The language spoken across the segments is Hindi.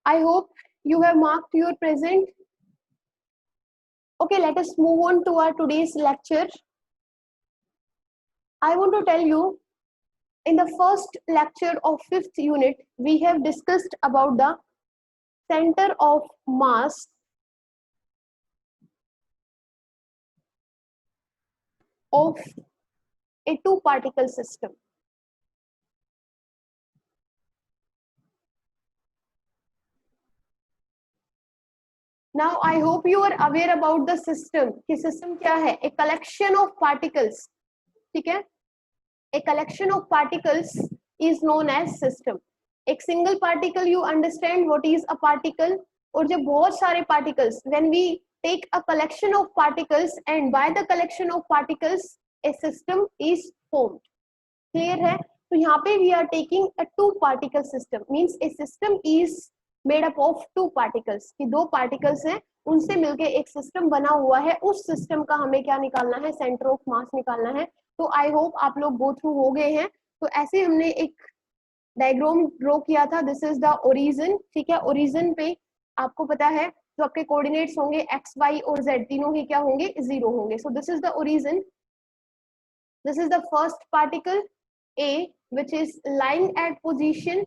I hope you have marked your present. Okay, let us move on to our today's lecture. I want to tell you, in the first lecture of 5th unit, we have discussed about the center of mass of a two-particle system. Now, I hope you are aware about the system. कि system क्या है? A collection of particles. ठीक है? A collection of particles is known as system. एक single particle, you understand what is a particle? और जब बहुत सारे particles, when we take a collection of particles and by the collection of particles, a system is formed. Clear है? तो यहाँ पे we are taking a two-particle system. Means a system is made up of two particles. कि दो particles हैं, उनसे मिलके एक system बना हुआ है. उस system का हमें क्या निकालना है? Center of mass निकालना है. तो आई होप आप लोग गो थ्रू हो गए हैं. तो ऐसे हमने एक डायग्राम ड्रॉ किया था. This is the origin. ठीक है, ओरिजिन पे आपको पता है जो आपके कोऑर्डिनेट्स होंगे एक्स वाई और जेड तीनों ही क्या होंगे? जीरो होंगे. So this is the origin. This is the first particle A, which is lying at position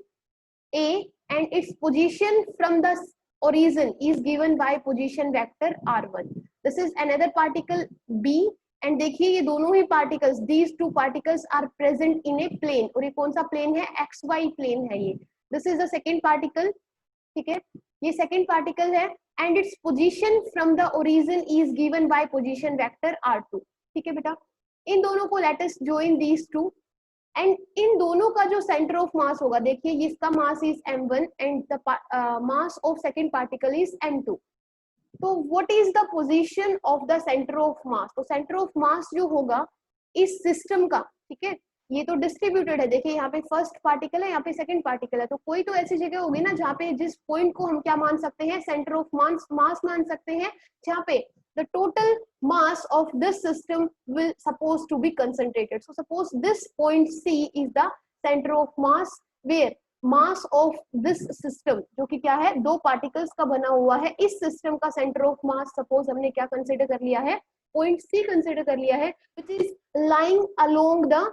A and its position from the origin is given by position vector r1. This is another particle B. And देखिए ये दोनों ही particles, these two particles are present in a plane. और ये कौन सा प्लेन है? एक्स वाई प्लेन है ये. This is the second particle. ठीक है, ये सेकेंड पार्टिकल है and its position from the origin is given by position vector r2. ठीक है बेटा, इन दोनों को let us join these two and in दोनों का जो सेंटर ऑफ मास होगा, देखिए इसका mass is m1 and the mass of second particle is m2. तो what is the position of the centre of मास? तो सेंटर ऑफ मास जो होगा इस सिस्टम का, ठीक है, ये तो डिस्ट्रीब्यूटेड है. देखिए यहाँ पे फर्स्ट पार्टिकल है, यहाँ पे सेकंड पार्टिकल है. तो कोई तो ऐसी जगह होगी ना जहाँ पे जिस पॉइंट को हम क्या मान सकते हैं? सेंटर ऑफ मास मान सकते हैं, जहाँ पे the total mass of this system will supposed to be concentrated. So suppose this point C is the center of mass where mass of this system, जो कि क्या है? दो पार्टिकल्स का बना हुआ है. इस सिस्टम का सेंटर ऑफ मास सपोज हमने क्या कंसिडर कर लिया है? पॉइंट C कंसिडर कर लिया है, which is lying along the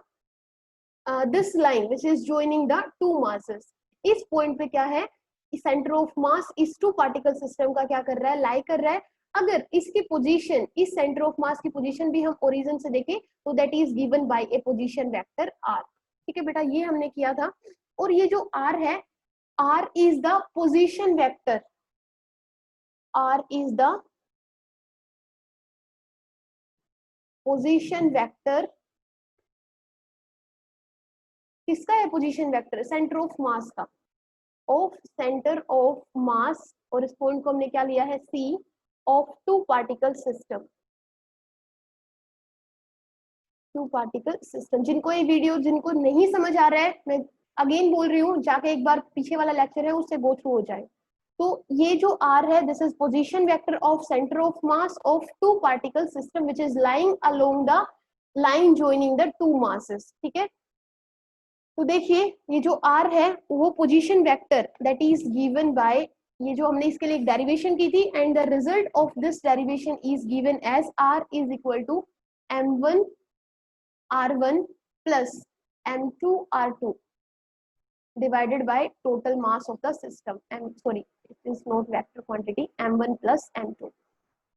this line which is joining the two masses. इस पॉइंट पे क्या है? सेंटर ऑफ मास इस टू पार्टिकल सिस्टम का क्या कर रहा है? लाई कर रहा है. अगर इसकी पोजीशन, इस सेंटर ऑफ मास की पोजीशन भी हम ओरिजिन से देखें तो that is given bye A position vector r. ठीक है बेटा, ये हमने किया था. और ये जो r है, r is the position vector. r is the position vector. किसका है पोजीशन वेक्टर? सेंटर ऑफ मास का, ऑफ सेंटर ऑफ मास. और इस पॉइंट को हमने क्या लिया है? C of two particle system. Two particle system. जिनको ये वीडियो, जिनको नहीं समझ आ रहा है, मैं अगेन बोल रही हूँ, जाके एक बार पीछे वाला लेक्चर है उससे गो थ्रू हो जाए. तो ये जो r है, this is position vector of centre of mass of two particle system which is lying along the line joining the two masses. ठीक है, तो देखिए ये जो r है वो position vector that is given by, ये जो हमने इसके लिए एक डेरिवेशन की थी, and the result of this derivation is given as r is equal to m1 r1 plus m2 r2 divided by total mass of the system. And sorry, it is not vector quantity, m1 plus m2.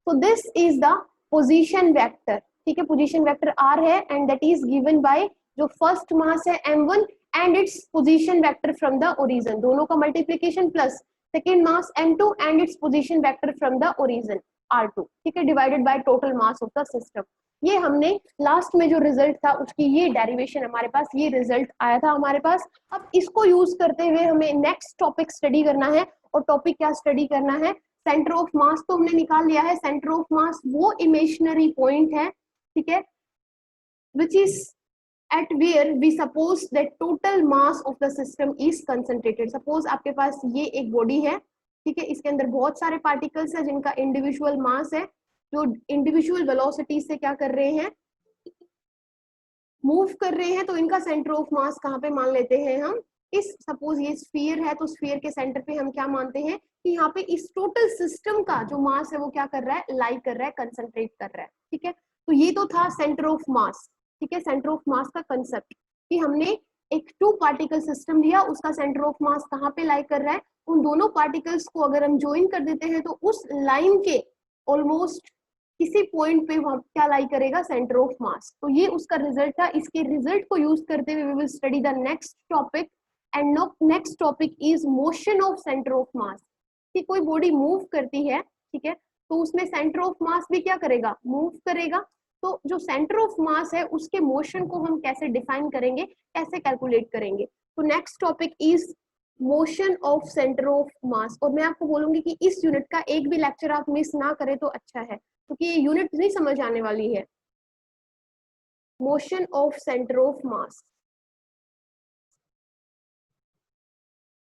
So this is the position vector. ठीक है, position vector r है and that is given by जो first mass है m1 and its position vector from the origin. दोनों का multiplication plus second mass m2 and its position vector from the origin r2. ठीक है, divided by total mass of the system. ये हमने लास्ट में जो रिजल्ट था उसकी ये डेरिवेशन हमारे पास, ये रिजल्ट आया था हमारे पास. अब इसको यूज करते हुए हमें नेक्स्ट टॉपिक स्टडी करना है. और टॉपिक क्या स्टडी करना है? सेंटर ऑफ मास तो हमने निकाल लिया है. सेंटर ऑफ मास वो इमेजिनरी पॉइंट है, ठीक है, which is at where we suppose that total mass of the system is concentrated. Suppose आपके पास ये एक बॉडी है, ठीक है, इसके अंदर बहुत सारे पार्टिकल्स हैं जिनका इंडिविजुअल मास है, जो इंडिविजुअल वेलोसिटी से क्या कर रहे हैं? मूव कर रहे हैं. तो इनका सेंटर ऑफ मास कहाँ पे मान लेते हैं हम? इस सपोज ये स्फीयर है, तो स्फीयर के सेंटर पे हम क्या मानते हैं कि यहाँ पे इस टोटल सिस्टम का जो मास है वो क्या कर रहा है, लाई कर रहा है, कंसंट्रेट कर रहा है। ठीक है, तो ये तो था सेंटर ऑफ मास। ठीक है, सेंटर ऑफ मास का कंसेप्ट कि हमने एक 2 पार्टिकल सिस्टम लिया, उसका सेंटर ऑफ मास कहाँ पे लाई कर रहा है, उन दोनों पार्टिकल्स को अगर हम ज्वाइन कर देते हैं तो उस लाइन के ऑलमोस्ट किसी पॉइंट पे वहां क्या लाई करेगा, सेंटर ऑफ मास। तो ये उसका रिजल्ट था। इसके रिजल्ट को यूज करते हुए we will study the next topic, and next topic is motion of centre of mass. कि कोई बॉडी मूव करती है, ठीक है, तो उसमें सेंटर ऑफ मास भी क्या करेगा, मूव करेगा। तो जो सेंटर ऑफ मास है उसके मोशन को हम कैसे डिफाइन करेंगे, कैसे कैलकुलेट करेंगे। तो next topic is motion of centre of मास। और मैं आपको बोलूंगी कि इस यूनिट का एक भी लेक्चर आप मिस ना करें तो अच्छा है, क्योंकि ये यूनिट नहीं समझ आने वाली है। मोशन ऑफ सेंटर ऑफ मास।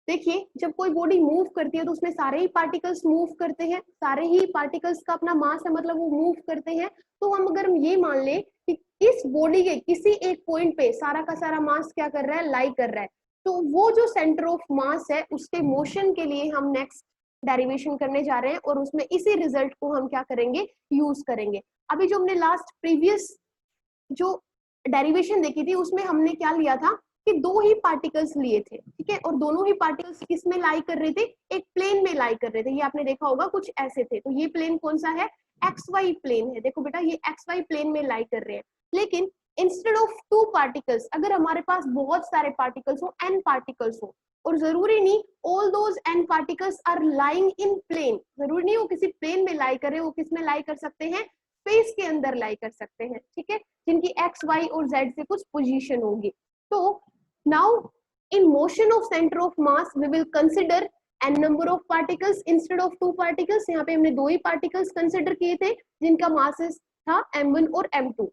देखिए, जब कोई बॉडी मूव करती है तो उसमें सारे ही पार्टिकल्स मूव करते हैं, सारे ही पार्टिकल्स का अपना मास है, मतलब वो मूव करते हैं। तो हम अगर हम ये मान ले कि इस बॉडी के किसी एक पॉइंट पे सारा का सारा मास क्या कर रहा है, लाई कर रहा है, तो वो जो सेंटर ऑफ मास है उसके मोशन के लिए हम नेक्स्ट डेरिवेशन करने जा रहे हैं, और उसमें इसी रिजल्ट को हम क्या करेंगे, यूज करेंगे। अभी जो हमने लास्ट प्रीवियस जो डेरिवेशन देखी थी उसमें हमने क्या लिया था कि 2 ही पार्टिकल्स लिए थे, ठीक है, और दोनों ही पार्टिकल्स किस में लाई कर रहे थे, एक प्लेन में लाई कर रहे थे। ये आपने देखा होगा कुछ ऐसे थे। तो ये प्लेन कौन सा है, एक्स वाई प्लेन है। देखो बेटा, ये एक्स वाई प्लेन में लाई कर रहे हैं। लेकिन इंस्टेड ऑफ 2 पार्टिकल्स, अगर हमारे पास बहुत सारे पार्टिकल्स हो, n पार्टिकल्स हो, और जरूरी नहीं all those n particles are lying in plane, जरूरी नहीं वो किसी प्लेन में लाई करे, वो किस में लाई कर सकते हैं, स्पेस के अंदर लाई कर सकते हैं। ठीक है, जिनकी एक्स वाई और जेड से कुछ पोजीशन होगी। तो now in motion of center of mass we will consider n number of particles instead of 2 particles। यहाँ पे हमने 2 ही particles consider किए थे जिनका masses था m1 और m2।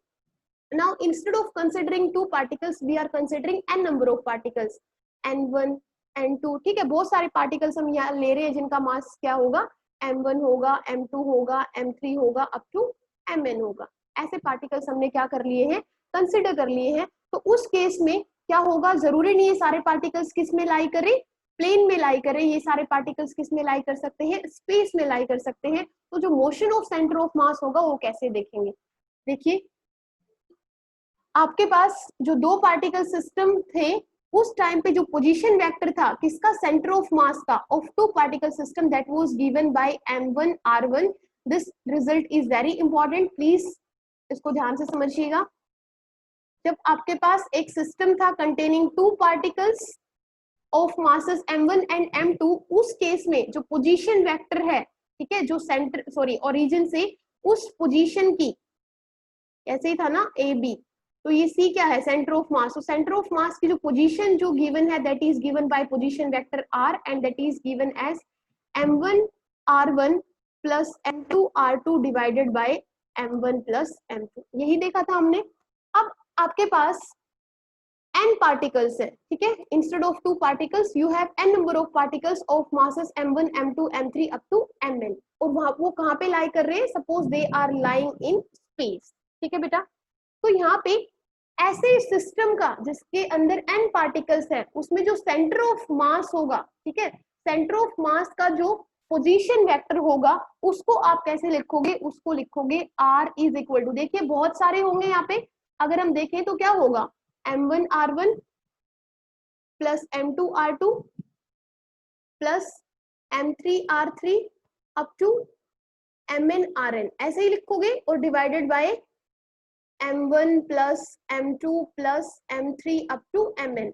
now instead of considering 2 particles we are considering n number of particles, n1 n2। ठीक है, बहुत सारे particles हम यहाँ ले रहे हैं जिनका mass क्या होगा, m1 होगा, m2 होगा, m3 होगा, up to mn होगा। ऐसे particles हमने क्या कर लिए हैं, कंसिडर कर लिए हैं। तो उस केस में क्या होगा, जरूरी नहीं है सारे पार्टिकल्स किस में लाई करें, प्लेन में लाई करें। ये सारे पार्टिकल्स किस में लाई कर सकते हैं, स्पेस में लाई कर सकते हैं। तो जो मोशन ऑफ सेंटर ऑफ मास होगा वो कैसे देखेंगे। देखिए, आपके पास जो 2 पार्टिकल सिस्टम थे उस टाइम पे जो पोजीशन वेक्टर था किसका, सेंटर ऑफ मास का, of 2 particle system, that was given by m1 r1। This result is very important, please इसको ध्यान से समझिएगा। जब आपके पास एक सिस्टम था containing 2 particles of masses m1 and m2, उस केस में जो पोजीशन वेक्टर है, ठीक है, जो सेंटर ओरिजिन से उस पोजीशन की, ऐसे ही था ना ए बी, तो ये सी क्या है, सेंटर ऑफ मास। तो सेंटर ऑफ मास की जो पोजीशन जो गिवन है that is given by position vector r, and that is given as m1 r1 plus m2 r2 divided by m1 plus m2। यही देखा था हमने। अब आपके पास n पार्टिकल्स है, ठीक है, instead of 2 particles you have n number of particles of masses m1 m2 m3 up to mn। और वो कहाँ पे लाई कर रहे हैं, suppose they are lying in space. ठीक है बेटा, तो यहाँ पे ऐसे सिस्टम का जिसके अंदर n पार्टिकल्स है उसमें जो सेंटर ऑफ मास होगा, ठीक है, सेंटर ऑफ मास का जो पोजीशन वेक्टर होगा उसको आप कैसे लिखोगे, उसको लिखोगे r इज इक्वल टू, देखिए बहुत सारे होंगे यहाँ पे, अगर हम देखें तो क्या होगा, m1 r1 plus m2 r2 plus m3 r3 up to mn rn, ऐसे ही लिखोगे, और divided by m1 plus m2 plus m3 up to mn,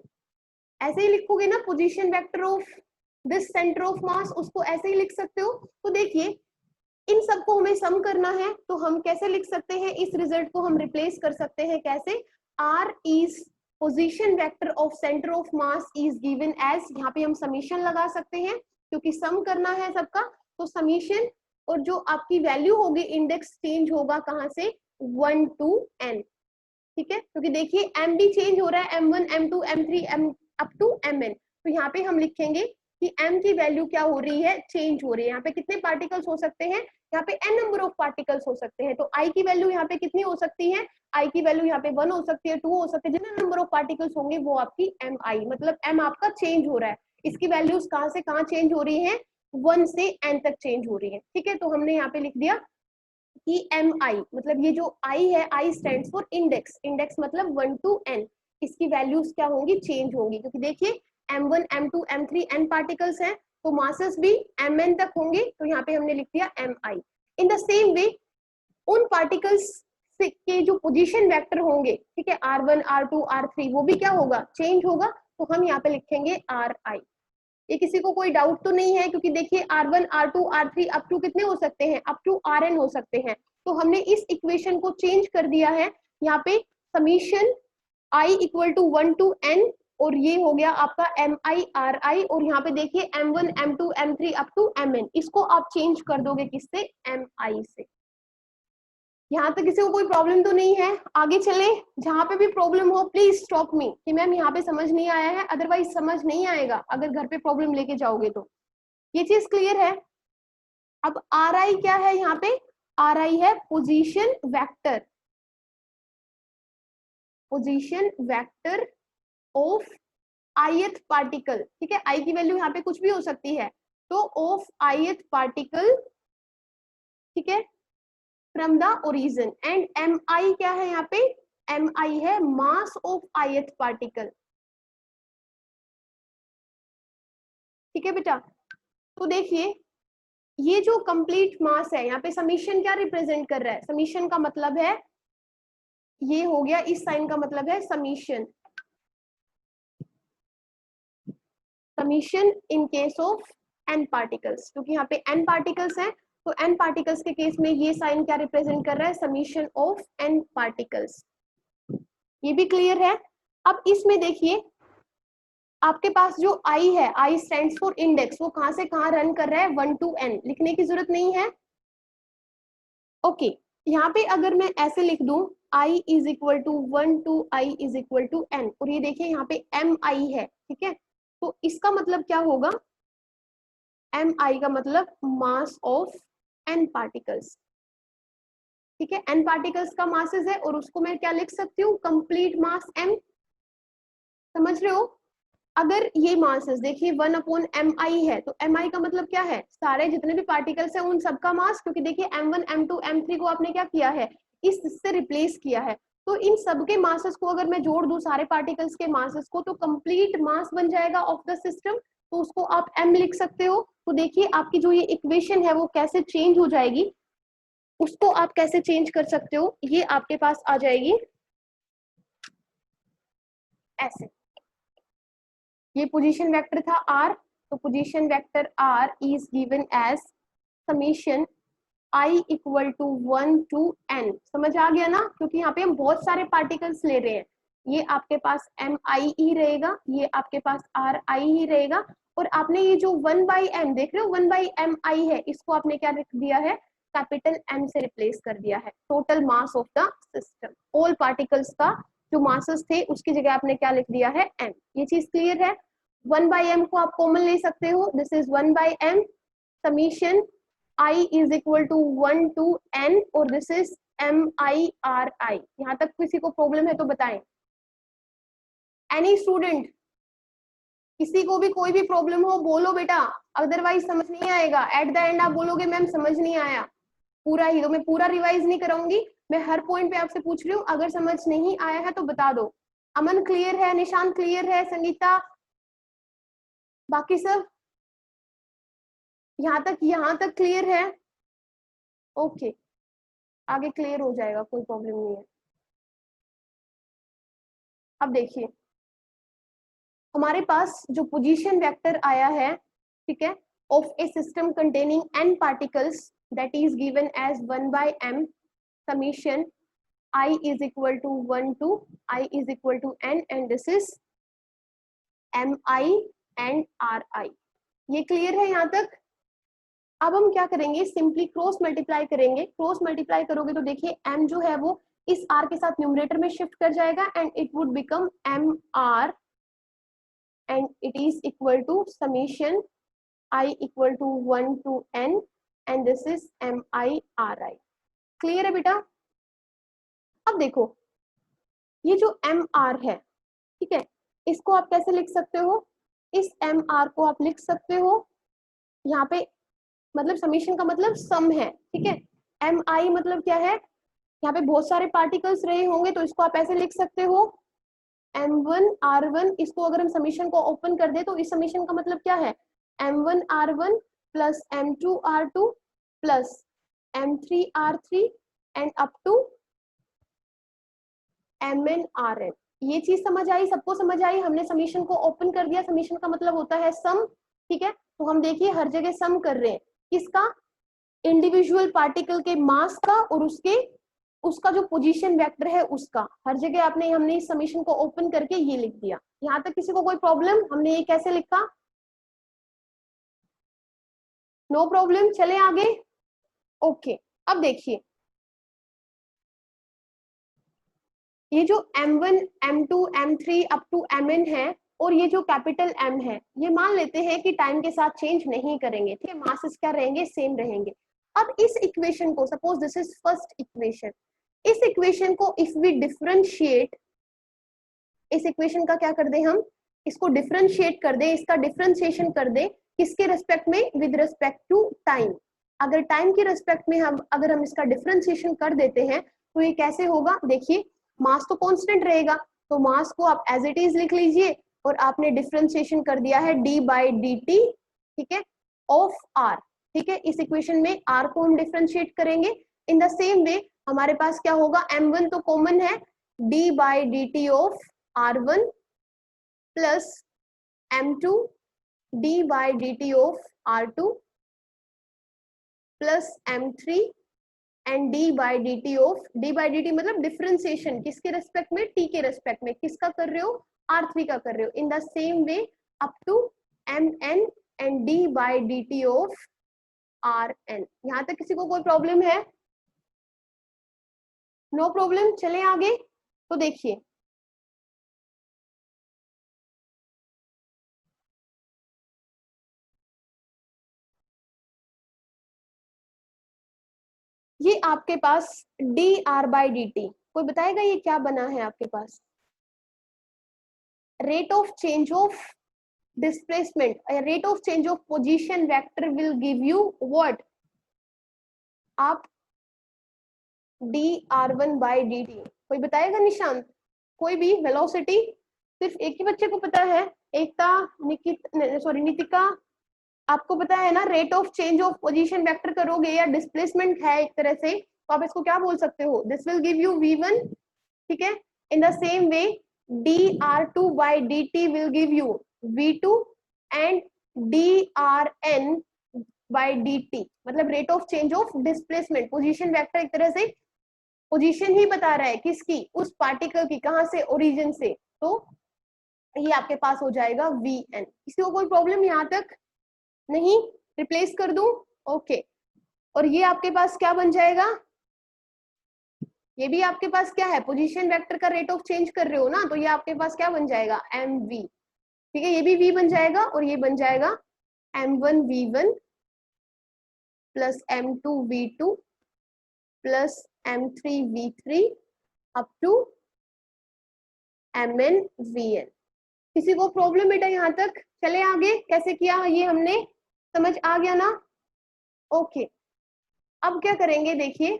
ऐसे ही लिखोगे ना position vector of this centre of mass, उसको ऐसे ही लिख सकते हो। तो देखिए, इन सबको हमें सम करना है तो हम कैसे लिख सकते हैं, इस रिजल्ट को हम रिप्लेस कर सकते हैं कैसे, r is position vector of center of mass is given as, यहाँ पे हम समीशन लगा सकते हैं क्योंकि सम करना है सबका, तो समीशन, और जो आपकी वैल्यू होगी इंडेक्स चेंज होगा कहाँ से, 1 to n। ठीक है, क्योंकि देखिए m भी चेंज हो रहा है, m1 m2 m3 m up to mn। तो यहाँ पे हम लिखेंगे कि m की वैल्यू क्या हो रही है, चेंज हो रही है। यहाँ पे कितने पार्टिकल्स हो सकते हैं, यहाँ पे n नंबर ऑफ पार्टिकल्स हो सकते हैं, तो i की वैल्यू यहाँ पे कितनी हो सकती है, i की वैल्यू यहाँ पे 1 हो सकती है, 2 हो सकती है, जितने नंबर ऑफ पार्टिकल्स होंगे वो आपकी mi, मतलब m आपका चेंज हो रहा है, इसकी वैल्यूज कहाँ से कहाँ चेंज हो रही है, 1 से n तक चेंज हो रही है, ठीक है। तो हमने यहाँ पे लिख दिया कि mi, मतलब ये जो i है, i stands for index, index मतलब 1 to n, इसकी वैल्यूज क्या होंगी, चेंज होंगी, क्योंकि देखिए m1 m2 m3 n particles हैं, तो मासेस भी mn तक होंगे, तो यहाँ पे हमने लिख दिया mi। इन द सेम वे उन पार्टिकल्स के जो पोजीशन वेक्टर होंगे, ठीक है, r1 r2 r3, वो भी क्या होगा, चेंज होगा, तो हम यहाँ पे लिखेंगे ri। ये किसी को कोई डाउट तो नहीं है, क्योंकि देखिए r1 r2 r3 up to कितने हो सकते हैं, अप टू rn हो सकते हैं, तो हमने इस इक्वेशन को चेंज कर दिया है, यहाँ पे summation i equal to 1 to n, और ये हो गया आपका mi ri, और यहाँ पे देखिए m1 m2 m3 up to mn, इसको आप चेंज कर दोगे किससे, mi से। यहाँ तक किसी को कोई प्रॉब्लम तो नहीं है, आगे चले, जहां पे भी प्रॉब्लम हो प्लीज स्टॉप मी कि मैम यहाँ पे समझ नहीं आया है, अदरवाइज समझ नहीं आएगा अगर घर पे प्रॉब्लम लेके जाओगे तो। ये चीज क्लियर है। अब RI क्या है, यहाँ पे RI है position vector, position vector of ith particle, ठीक है, I की वैल्यू यहाँ पे कुछ भी हो सकती है, तो ऑफ ith पार्टिकल, ठीक है, from the origin, and mi क्या है, यहाँ पे mi है मास ऑफ ith पार्टिकल, ठीक है बेटा। तो देखिए ये जो कंप्लीट मास है, यहाँ पे समीशन क्या रिप्रेजेंट कर रहा है, समीशन का मतलब है, ये हो गया, इस साइन का मतलब है summation, summation in case of n particles, क्योंकि यहाँ पे n पार्टिकल्स हैं, तो n पार्टिकल्स के केस में ये साइन क्या रिप्रेजेंट कर रहा है, समीशन ऑफ n पार्टिकल्स। ये भी क्लियर है। अब इसमें देखिए आपके पास जो i है, i स्टैंड्स फॉर इंडेक्स, वो कहां से कहां रन कर रहा है, 1 to n, लिखने की जरूरत नहीं है, ओके। यहाँ पे अगर मैं ऐसे लिख दूं i is equal to 1 to i is equal to n, और ये देखिए यहाँ पे mi है, ठीक है, तो इसका मतलब क्या होगा, mi का मतलब मास ऑफ n पार्टिकल्स, ठीक है, n पार्टिकल्स का मासेस है, और उसको मैं क्या लिख सकती हूँ, कंप्लीट मास m, समझ रहे हो। अगर ये मासेस देखिए 1/mi है, तो mi का मतलब क्या है, सारे जितने भी पार्टिकल्स हैं उन सबका मास, क्योंकि देखिए m1 m2 m3 को आपने क्या किया है, इससे रिप्लेस किया है, तो इन सबके मासेस को अगर मैं जोड़ दूं, सारे पार्टिकल्स के मासेस को, तो कंप्लीट मास बन जाएगा ऑफ द सिस्टम, तो उसको आप m लिख सकते हो। तो देखिए आपकी जो ये इक्वेशन है वो कैसे चेंज हो जाएगी, उसको आप कैसे चेंज कर सकते हो, ये आपके पास आ जाएगी ऐसे, ये पोजीशन वेक्टर था r, तो position vector r is given as summation i equal to 1 to n, समझ आ गया ना, क्योंकि यहाँ पे हम बहुत सारे पार्टिकल्स ले रहे हैं, ये आपके पास mi ही रहेगा, ये आपके पास ri ही रहेगा, और आपने ये जो 1/m देख रहे हो, 1/mi है, इसको आपने क्या लिख दिया है, कैपिटल M से रिप्लेस कर दिया है, total mass of the system, all particles का जो मासेस थे उसकी जगह आपने क्या लिख दिया है, m। ये चीज क्लियर है। 1/m को आप कॉमन ले सकते हो, this is 1/m summation i is equal to 1 to n, और दिस इज mi ri। यहाँ तक किसी को प्रॉब्लम है तो बताएं, एनी स्टूडेंट, किसी को भी कोई भी प्रॉब्लम हो बोलो बेटा, अदरवाइज समझ नहीं आएगा, एट द एंड आप बोलोगे मैम समझ नहीं आया पूरा ही, तो मैं पूरा रिवाइज नहीं कराऊंगी, मैं हर पॉइंट पे आपसे पूछ रही हूँ, अगर समझ नहीं आया है तो बता दो। अमन क्लियर है, निशांत क्लियर है, संगीता, बाकी सब यहाँ तक क्लियर है, ओके, आगे क्लियर हो जाएगा, कोई प्रॉब्लम नहीं है। अब देखिए हमारे पास जो पोजीशन वेक्टर आया है, ठीक है, of a system containing n particles, that is given as 1/m summation i is equal to 1 to i is equal to n, and this is mi and ri। ये क्लियर है यहाँ तक। अब हम क्या करेंगे, सिंपली क्रॉस मल्टीप्लाई करेंगे, क्रॉस मल्टीप्लाई करोगे तो देखिए m जो है वो इस r के साथ न्यूमरेटर में शिफ्ट कर जाएगा, and it would become mr, and it is equal to summation I equal to 1 to n, and this is MIRI. Clear है बेटा? अब देखो ये जो MR है, ठीक है, इसको आप कैसे लिख सकते हो? इस MR को आप लिख सकते हो यहाँ पे, मतलब समीशन का मतलब सम है, ठीक है। MI मतलब क्या है? यहाँ पे बहुत सारे पार्टिकल्स रहे होंगे, तो इसको आप ऐसे लिख सकते हो M1 R1। इसको अगर हम समीशन को ओपन कर दे तो इस समीशन का मतलब क्या है? M1 R1 plus M2 R2 plus M3 R3 and up to Mn Rn। ये चीज समझ आई? सबको समझ आई? हमने समीशन को ओपन कर दिया, समीशन का मतलब होता है सम, ठीक है। तो हम देखिए हर जगह सम कर रहे हैं, किसका? इंडिविजुअल पार्टिकल के मास का और उसका जो पोजीशन वेक्टर है उसका। हर जगह हमने इस समीशन को ओपन करके ये लिख दिया। यहाँ तक किसी को कोई प्रॉब्लम? हमने ये कैसे लिखा? नो प्रॉब्लम, चले आगे। ओके, अब देखिए ये जो M1 M2 M3 up to Mn है और ये जो कैपिटल M है, ये मान लेते हैं कि टाइम के साथ चेंज नहीं करेंगे, ठीक है, मासेस क्या रहेंगे? सेम रहेंगे। अब इस इक्वेशन को, suppose this is first equation, इस इक्वेशन को इफ वी डिफरेंशिएट, इस इक्वेशन का क्या कर दे हम? इसको डिफरेंशिएट कर दे, इसका डिफरेंशिएशन कर दे, किसके रेस्पेक्ट में? With respect to time. अगर टाइम के रेस्पेक्ट में अगर हम इसका डिफरेंशिएशन कर देते हैं तो ये कैसे होगा? देखिए मास तो कांस्टेंट रहेगा, तो मास को आप एज इट इज लिख लीजिए और आपने डिफरेंशिएशन कर दिया है d बाई डी टी, ठीक है, ऑफ r, ठीक है। इस इक्वेशन में r को हम डिफरेंशिएट करेंगे। इन द सेम वे हमारे पास क्या होगा? m1 तो कॉमन है, d by D T of r1 plus m2 d by D T of r2 plus m3 and d by D T of, d by D T मतलब डिफरेंशिएशन किसके रेस्पेक्ट में? t के रेस्पेक्ट में। किसका कर रहे हो? r3 का कर रहे हो। In the same way up to mn and d by D T of rn। यहाँ तक किसी को कोई प्रॉब्लम है? नो प्रॉब्लम, चले आगे। तो देखिए ये आपके पास dr बाई डी टी, कोई बताएगा ये क्या बना है आपके पास? Rate of change of displacement, rate of change of position vector will give you what? आप dr1 by dt, कोई बताएगा? निशांत, कोई भी? वेलोसिटी सिर्फ एक ही बच्चे को पता है, एकता, नितिका, आपको पता है ना? Rate of change of position vector करोगे या डिस्प्लेसमेंट है एक तरह से, तो आप इसको क्या बोल सकते हो? This will give you v1, ठीक है। In the same way dr2 by dt will give you v2 and drn by dt, मतलब rate of change of displacement. Position vector एक तरह से पोजीशन ही बता रहा है, किसकी? उस पार्टिकल की। कहां से? ओरिजिन से। तो ये आपके पास हो जाएगा vn। किसी को कोई प्रॉब्लम यहाँ तक? नहीं? रिप्लेस कर दूं? ओके। और ये आपके पास क्या बन जाएगा? ये भी आपके पास क्या है? पोजीशन वेक्टर का रेट ऑफ चेंज कर रहे हो ना, तो ये आपके पास क्या बन जाएगा? mv, ठीक है। ये भी v बन जाएगा और ये बन जाएगा m1 v1 plus m2 v2 plus m3 v3 up to mn vn। किसी को प्रॉब्लम बेटा यहाँ तक? चले आगे। कैसे किया ये हमने समझ आ गया ना? ओके, अब क्या करेंगे? देखिए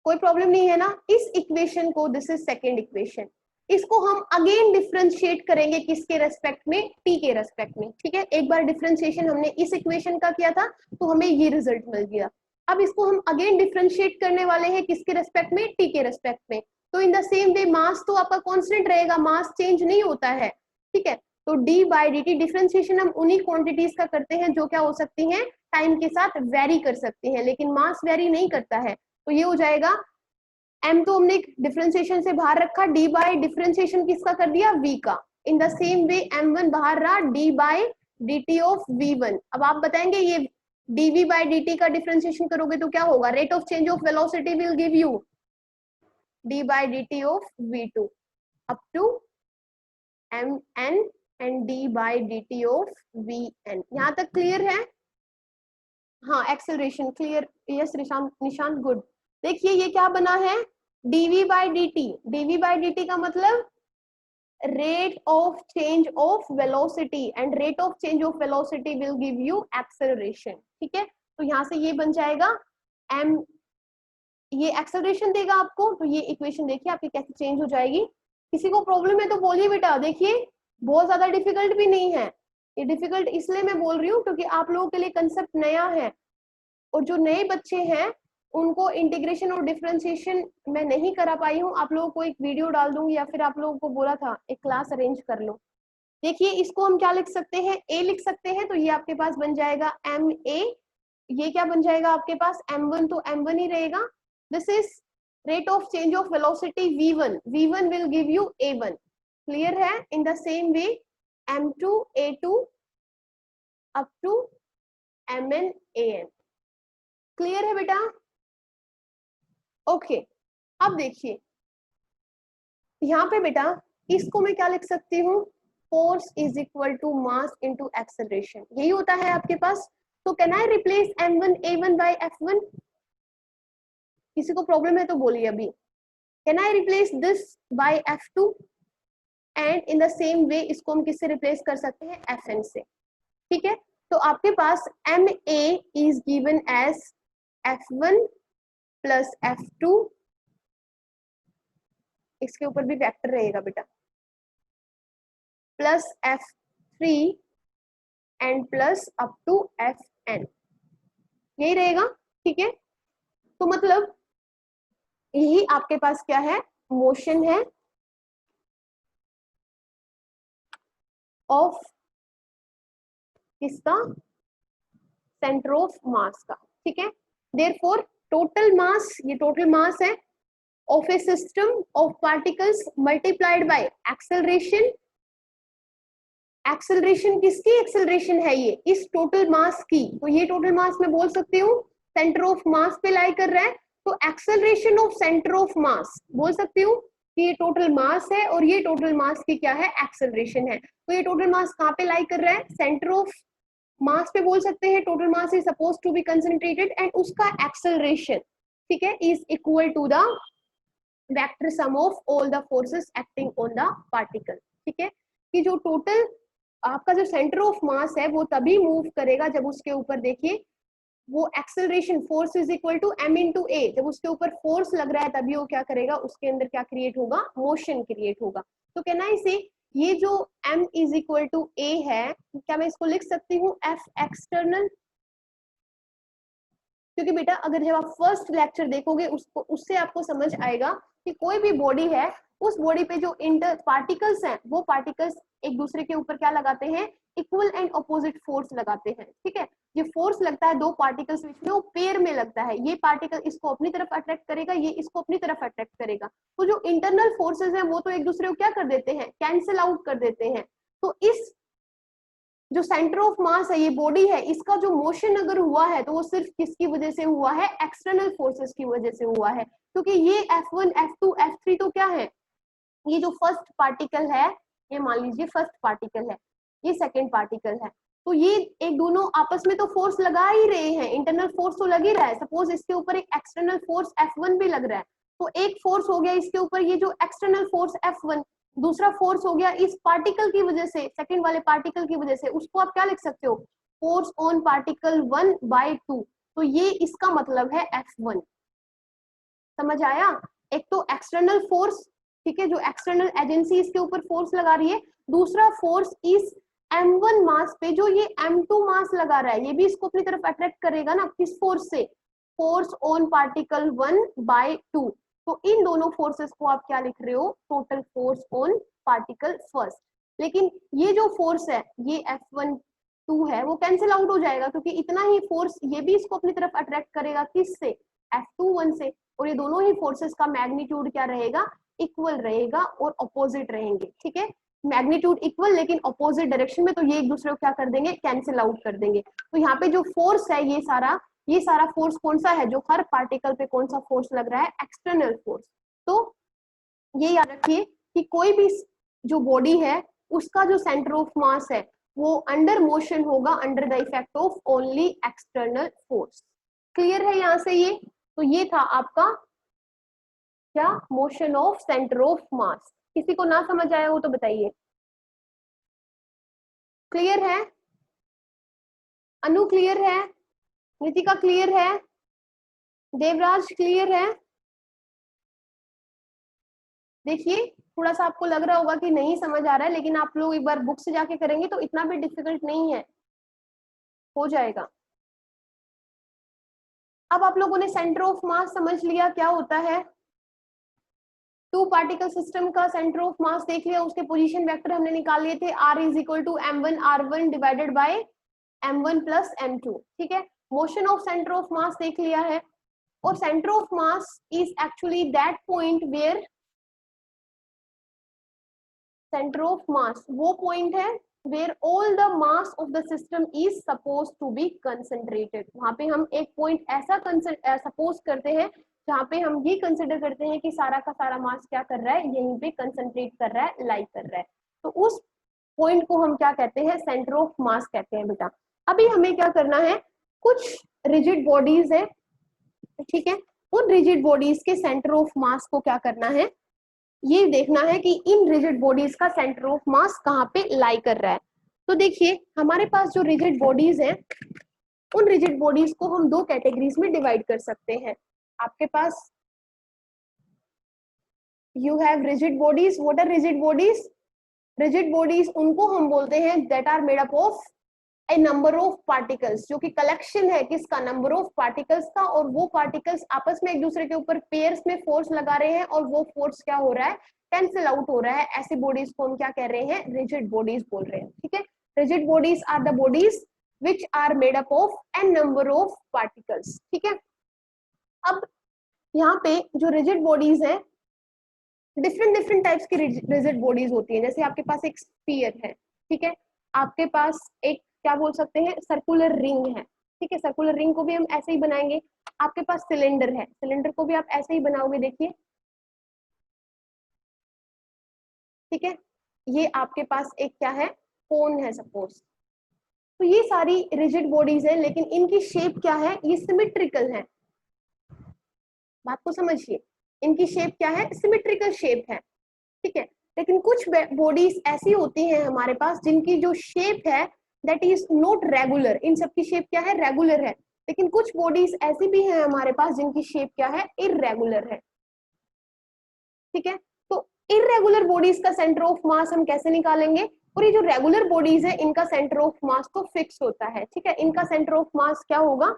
कोई प्रॉब्लम नहीं है ना? इस इक्वेशन को, दिस इज सेकेंड इक्वेशन, इसको हम अगेन डिफरेंशिएट करेंगे किसके रेस्पेक्ट में? t के रेस्पेक्ट में, ठीक है। एक बार डिफरेंशिएशन हमने इस इक्वेशन का किया था तो हमें ये रिजल्ट मिल गया। अब इसको हम अगेन डिफरेंशिएट करने वाले हैं किसके रेस्पेक्ट में? t के रेस्पेक्ट में। तो इन द सेम वे मास तो आपका कांस्टेंट रहेगा, मास चेंज नहीं होता है, ठीक है। तो d by D T differentiation हम उन्हीं क्वांटिटीज का करते हैं जो क्या हो सकती हैं? टाइम के साथ वेरी कर सकती हैं, लेकिन मास वेरी नहीं करता है। तो ये हो जाएगा m तो हमने डिफरेंशिएशन से बाहर रखा, d बाय डिफरेंशिएशन किसका कर दिया? v का। इन द सेम वे m1 बाहर रहा, d by dt of v1। अब आप बताएंगे ये dv बाय dt का डिफरेंशिएशन करोगे तो क्या होगा? Rate of change of velocity will give you d by dt of v2 up to mn and D by D T of V N. यहाँ तक क्लियर है? हाँ, acceleration clear, yes Nishant good. देखिए ये क्या बना है, dv by D T. dv by D T का मतलब rate of change of velocity and rate of change of velocity will give you acceleration। ठीक है, तो यहाँ से ये बन जाएगा m, ये एक्सेलरेशन देगा आपको, तो ये इक्वेशन देखिए आपकी कैसे चेंज हो जाएगी। किसी को प्रॉब्लम है तो बोलिए बेटा, देखिए बहुत ज्यादा डिफिकल्ट भी नहीं है, ये डिफिकल्ट इसलिए मैं बोल रही हूँ क्योंकि आप लोगों के लिए कंसेप्ट नया है, और जो नए बच्चे हैं उनको इंटीग्रेशन और डिफरेंशिएशन मैं नहीं करा पाई हूँ। आप लोगों को एक वीडियो डाल दूंगी या फिर आप लोगों को बोला था एक क्लास अरेंज कर लो। देखिए इसको हम क्या लिख सकते हैं, a लिख सकते हैं, तो ये आपके पास बन जाएगा एम ए। ये क्या बन जाएगा आपके पास, m1, तो m1 ही रहेगा। This is rate of change of velocity v1, v1 will give you a1। Clear है? In the same way m2 a2 up to mn an। Clear है बेटा? ओके अब देखिए यहाँ पे बेटा इसको मैं क्या लिख सकती हूँ, force is equal to mass into acceleration, यही होता है आपके पास। तो can I replace m1 a1 bye f1? किसी को प्रॉब्लम है तो बोलिए अभी। Can I replace this by f2? And in the same वे इसको हम किससे रिप्लेस कर सकते हैं, fn से। ठीक है, तो आपके पास ma is given as f1 plus f2, इसके ऊपर भी वेक्टर रहेगा बेटा, plus f3 and plus up to fn, यही रहेगा। ठीक है, तो मतलब यही आपके पास क्या है, मोशन है ऑफ किसका, सेंटर ऑफ मास का। ठीक है, देयरफॉर टोटल मास, ये टोटल मास है of a system of particles multiplied by acceleration। Acceleration किसकी एक्सेलरेशन है, ये इस टोटल मास की, तो ये टोटल मास मैं बोल सकती हूँ सेंटर ऑफ मास पे लाई कर रहा है, तो एक्सेलरेशन ऑफ सेंटर ऑफ मास बोल सकती हूँ कि ये टोटल मास है और ये टोटल मास की क्या है, एक्सेलरेशन है। तो ये टोटल मास कहाँ पे लाई कर रहा है, सेंटर ऑफ मास पे बोल सकते हैं। Total mass is suppose to be concentrated and उसका एक्सेलरेशन, ठीक है, is equal to the vector sum of all the forces acting on the particle. ठीक है, कि जो टोटल आपका जो सेंटर ऑफ मास है वो तभी मूव करेगा जब उसके ऊपर देखिए वो acceleration, force is equal to m into a, जब उसके ऊपर फोर्स लग रहा है तभी वो क्या करेगा, उसके अंदर क्या क्रिएट होगा, मोशन क्रिएट होगा। तो कहना है इसे, ये जो m इज इक्वल टू ए है, क्या मैं इसको लिख सकती हूँ f एक्सटर्नल? क्योंकि बेटा अगर जब आप फर्स्ट लेक्चर देखोगे उसको, उससे आपको समझ आएगा कि कोई भी बॉडी है, उस बॉडी पे जो इंटर पार्टिकल्स हैं वो पार्टिकल्स एक दूसरे के ऊपर क्या लगाते हैं, इक्वल एंड ऑपोजिट फोर्स लगाते हैं। ठीक है, ये फोर्स लगता है दो पार्टिकल्स बीच में, वो पेयर में लगता है, ये पार्टिकल इसको अपनी तरफ अट्रैक्ट करेगा, ये इसको अपनी तरफ अट्रैक्ट करेगा। तो जो इंटरनल फोर्सेस हैं वो तो एक दूसरे को क्या कर देते हैं, कैंसिल आउट कर देते हैं। तो इस जो सेंटर ऑफ मास है, ये बॉडी है, इसका जो मोशन अगर हुआ है तो वो सिर्फ किसकी वजह से हुआ है, एक्सटर्नल फोर्सेस की वजह से हुआ है। क्योंकि ये F1 F2 F3 तो क्या है, ये जो फर्स्ट पार्टिकल है, ये मान लीजिए फर्स्ट पार्टिकल है, ये सेकंड पार्टिकल है, तो ये एक दोनों आपस में तो फोर्स लगा ही रहे हैं, इंटरनल फोर्स तो लग ही रहा है। सपोज इसके ऊपर एक एक्सटर्नल फोर्स F1 भी लग रहा है, तो एक फोर्स हो गया इसके ऊपर, ये जो एक्सटर्नल फोर्स F1, दूसरा फोर्स हो गया इस पार्टिकल की वजह से, सेकंड वाले पार्टिकल की वजह से, उसको आप क्या लिख सकते हो, फोर्स ऑन पार्टिकल 1/2। तो ये इसका मतलब है F1। समझ आया? एक तो एक्सटर्नल फोर्स, ठीक है, जो एक्सटर्नल एजेंसी इसके ऊपर फोर्स लगा रही है, दूसरा फोर्स इस m1 मास पे जो ये m2 मास लगा रहा है, ये भी इसको अपनी तरफ अट्रैक्ट करेगा ना, किस फोर्स से, फोर्स ऑन पार्टिकल 1/2। तो इन दोनों फोर्सेस को आप क्या लिख रहे हो, total force on particle first. लेकिन ये जो फोर्स है, ये F1 है, वो कैंसिल आउट हो जाएगा क्योंकि इतना ही फोर्स ये भी इसको अपनी तरफ अट्रैक्ट करेगा, किससे, F21 से, और ये दोनों ही फोर्सेस का मैग्नीट्यूड क्या रहेगा, इक्वल रहेगा और अपोजिट रहेंगे। ठीक है, मैग्नीट्यूड इक्वल लेकिन अपोजिट डायरेक्शन में, तो ये एक दूसरे को क्या कर देंगे, कैंसिल आउट कर देंगे। तो यहाँ पे जो फोर्स है ये सारा फोर्स कौन सा है, जो हर पार्टिकल पे कौन सा फोर्स लग रहा है, एक्सटर्नल फोर्स। तो ये याद रखिए कि कोई भी जो बॉडी है उसका जो सेंटर ऑफ मास है वो अंडर मोशन होगा, under the effect of only external force. Clear है यहाँ से ये? तो ये था आपका क्या, मोशन ऑफ सेंटर ऑफ मास। किसी को ना समझ आया हो तो बताइए। क्लियर है? अनु क्लियर है? नितिका क्लियर है? देवराज क्लियर है? देखिए थोड़ा सा आपको लग रहा होगा कि नहीं समझ आ रहा है, लेकिन आप लोग एक बार बुक से जाके करेंगे तो इतना भी डिफिकल्ट नहीं है, हो जाएगा। अब आप लोगों ने सेंटर ऑफ मास समझ लिया क्या होता है, टू पार्टिकल सिस्टम का सेंटर ऑफ मास देख लिया, उसके पोजीशन वेक्टर हमने निकाल लिए थे, r is equal to m1r1 divided by m1 plus m2। ठीक है, motion of centre of mass देख लिया है, और centre of mass is actually that point where, centre of mass वो पॉइंट है where all the mass of the system is suppose to be concentrated. वहां पे हम एक पॉइंट ऐसा सपोज करते हैं जहाँ पे हम ये कंसिडर करते हैं कि सारा का सारा मास क्या कर रहा है, यहीं पे कंसंट्रेट कर रहा है, लाई कर रहा है। तो उस पॉइंट को हम क्या कहते हैं, सेंटर ऑफ मास कहते हैं बेटा। अभी हमें क्या करना है, कुछ रिजिड बॉडीज है, ठीक है, उन रिजिड बॉडीज के सेंटर ऑफ मास को क्या करना है, ये देखना है कि इन रिजिड बॉडीज का सेंटर ऑफ मास कहाँ पे लाई कर रहा है। तो देखिए हमारे पास जो रिजिड बॉडीज हैं, उन रिजिड बॉडीज को हम दो कैटेगरीज में डिवाइड कर सकते हैं। आपके पास you have rigid bodies. What are rigid bodies? Rigid bodies उनको हम बोलते हैं that are made up of a number of particles, जो कि कलेक्शन है किसका, नंबर ऑफ पार्टिकल्स का, और वो पार्टिकल्स आपस में एक दूसरे के ऊपर पेयर्स में फोर्स लगा रहे हैं और वो फोर्स क्या हो रहा है, कैंसिल आउट हो रहा है। ऐसी बॉडीज को हम क्या कह रहे हैं, रिजिड बॉडीज बोल रहे हैं। ठीक है, rigid bodies are the bodies which are made up of an number of particles. ठीक है, अब यहाँ पे जो रिजिड बॉडीज है, डिफरेंट डिफरेंट टाइप्स की रिजिड बॉडीज होती है। जैसे आपके पास एक स्फीयर है, ठीक है, आपके पास एक क्या बोल सकते हैं, सर्कुलर रिंग है। ठीक है, सर्कुलर रिंग को भी हम ऐसे ही बनाएंगे। आपके पास सिलेंडर है, सिलेंडर को भी आप ऐसे ही बनाओगे, देखिए। ठीक है, ये आपके पास एक क्या है, कोन है सपोज। तो ये सारी रिजिड बॉडीज है, लेकिन इनकी शेप क्या है, ये सिमेट्रिकल है। बात को समझिए, इनकी शेप क्या है, सिमेट्रिकल शेप है। ठीक है, लेकिन कुछ बॉडीज ऐसी होती हैं हमारे पास जिनकी जो शेप है दैट इज नॉट रेगुलर। इन सब की शेप क्या है, रेगुलर है। लेकिन कुछ बॉडीज ऐसी भी हैं हमारे पास जिनकी शेप क्या है, इररेगुलर है। ठीक है, तो इररेगुलर बॉडीज का सेंटर ऑफ मास हम कैसे निकालेंगे, और ये जो रेगुलर बॉडीज है इनका सेंटर ऑफ मास तो फिक्स होता है। ठीक है, इनका सेंटर ऑफ मास क्या होगा,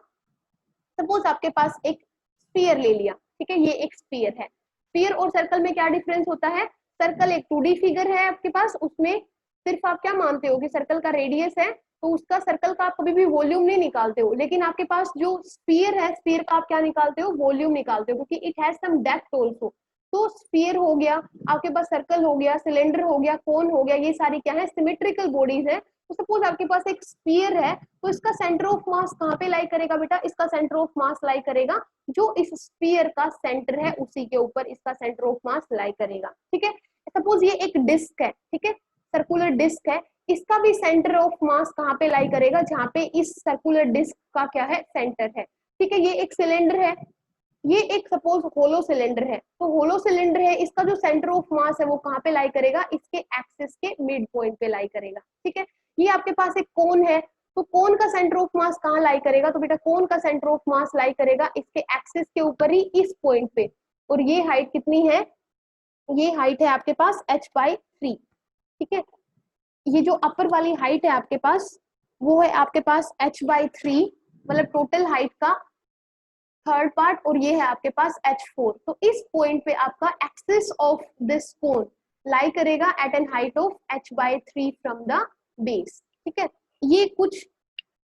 सपोज आपके पास एक स्फीयर ले लिया। ठीक है, ये एक स्फीयर है। स्फीयर और सर्कल में क्या डिफरेंस होता है, सर्कल एक 2D फिगर है आपके पास, उसमें सिर्फ आप क्या मानते हो कि सर्कल का रेडियस है, तो उसका सर्कल का आप कभी भी वॉल्यूम नहीं निकालते हो। लेकिन आपके पास जो स्फीयर है, स्फीयर का आप क्या निकालते हो, वॉल्यूम निकालते हो, क्योंकि it has some depth also. तो स्फीयर हो गया, आपके पास सर्कल हो गया, सिलेंडर हो गया, कोन हो गया, ये सारी क्या है, सिमेट्रिकल बॉडीज है। तो सपोज आपके पास एक स्फीयर है, तो इसका सेंटर ऑफ मास कहाँ पे लाई करेगा बेटा, इसका सेंटर ऑफ मास लाई करेगा जो इस स्फीयर का सेंटर है उसी के ऊपर इसका सेंटर ऑफ मास लाई करेगा। ठीक है, सपोज ये एक डिस्क है, ठीक है, सर्कुलर डिस्क है, इसका भी सेंटर ऑफ मास कहाँ पे लाई करेगा, जहाँ पे इस सर्कुलर डिस्क का क्या है, सेंटर है। ठीक है, ये एक सिलेंडर है, ये एक सपोज होलो सिलेंडर है, तो होलो सिलेंडर है, इसका जो सेंटर ऑफ मास है वो कहाँ पे लाई करेगा, इसके एक्सिस के मिड पॉइंट पे लाई करेगा। ठीक है, ये आपके पास एक कोन है, तो कोन का सेंटर ऑफ मास कहाँ लाई करेगा, तो बेटा कोन का सेंटर ऑफ मास लाई करेगा इसके एक्सिस के ऊपर ही, इस पॉइंट पे। और ये हाइट कितनी है, ये हाइट है आपके पास h/3। ठीक है, ये जो अपर वाली हाइट है आपके पास, वो है आपके पास h/3, मतलब टोटल हाइट का थर्ड पार्ट, और ये है आपके पास h4। तो इस पॉइंट पे आपका axis of this cone lie करेगा at an height of h/3 from the base. ठीक है, ये कुछ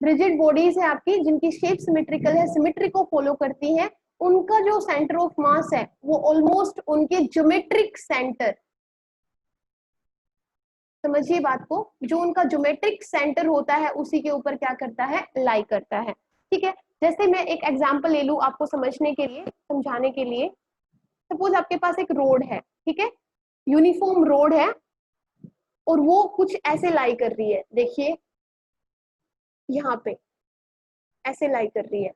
रिजिड बॉडीज है आपकी जिनकी शेप सिमेट्रिकल है, सिमेट्री को फॉलो करती है। उनका जो सेंटर ऑफ मास है वो ऑलमोस्ट उनके ज्योमेट्रिक सेंटर, समझिए बात को, जो उनका ज्योमेट्रिक सेंटर होता है उसी के ऊपर क्या करता है, लाई करता है। ठीक है, जैसे मैं एक एग्जांपल ले लूं आपको समझने के लिए, समझाने के लिए। सपोज आपके पास एक रोड है, ठीक है, यूनिफॉर्म रोड है, और वो कुछ ऐसे लाई कर रही है, देखिए यहाँ पे ऐसे लाई कर रही है,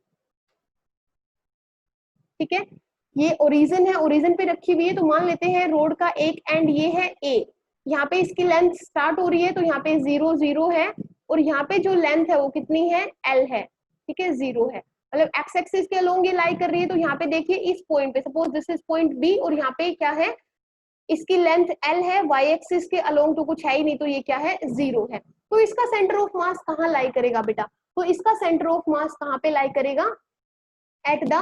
ठीक है। ये ओरिजिन है, ओरिजिन पे रखी हुई है, तो मान लेते हैं रोड का एक एंड ये है ए, यहाँ पे इसकी लेंथ स्टार्ट हो रही है, तो यहाँ पे 0 0 है, और यहाँ पे जो लेंथ है वो कितनी है, एल है, ठीक है, 0 है, मतलब एक्स एक्सिस के अलोंग ये लाई कर रही है। तो यहाँ पे देखिए इस पॉइंट पे, suppose this is point B, और यहाँ पे क्या है, इसकी लेंथ एल है, वाई एक्सिस के अलोंग तो कुछ है ही नहीं, तो ये क्या है, 0 है। तो इसका सेंटर ऑफ मास कहाँ लाई करेगा बेटा, तो इसका सेंटर ऑफ मास कहाँ पे लाई करेगा, एट द,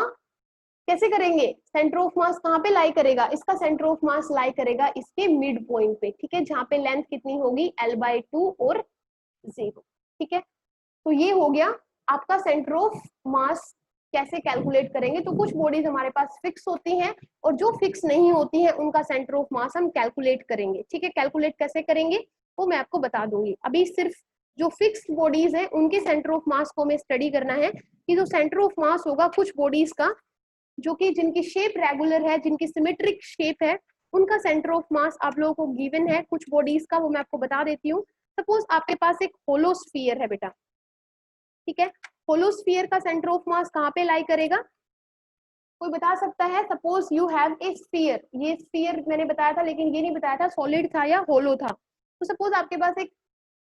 कैसे करेंगे, सेंटर ऑफ मास कहाँ पे लाई करेगा, इसका सेंटर ऑफ मास लाई करेगा इसके मिड पॉइंट पे, ठीक है, जहाँ पे लेंथ कितनी होगी, l/2 और 0, ठीक है। तो ये हो गया आपका सेंटर ऑफ मास। कैसे कैलकुलेट करेंगे, तो कुछ बॉडीज हमारे पास फिक्स होती हैं, और जो फिक्स नहीं होती है उनका सेंटर ऑफ मास हम कैलकुलेट करेंगे, ठीक है। कैलकुलेट कैसे करेंगे वो मैं आपको बता दूंगी, अभी सिर्फ जो फिक्स्ड बॉडीज हैं उनके सेंटर ऑफ मास को हमें स्टडी करना है, कि जो सेंटर ऑफ मास होगा कुछ बॉडीज का, जो कि जिनकी शेप रेगुलर है, जिनकी सिमेट्रिक शेप है, उनका सेंटर ऑफ मास आप लोगों को गिवन है। कुछ बॉडीज का वो मैं आपको बता देती हूँ। सपोज आपके पास एक होलो स्फीयर है बेटा, ठीक है, होलो स्फीयर का सेंटर ऑफ मास कहाँ पे लाई करेगा, कोई बता सकता है। Suppose you have a sphere, ये स्फीयर मैंने बताया था, लेकिन ये नहीं बताया था सॉलिड था या होलो था। तो सपोज आपके पास एक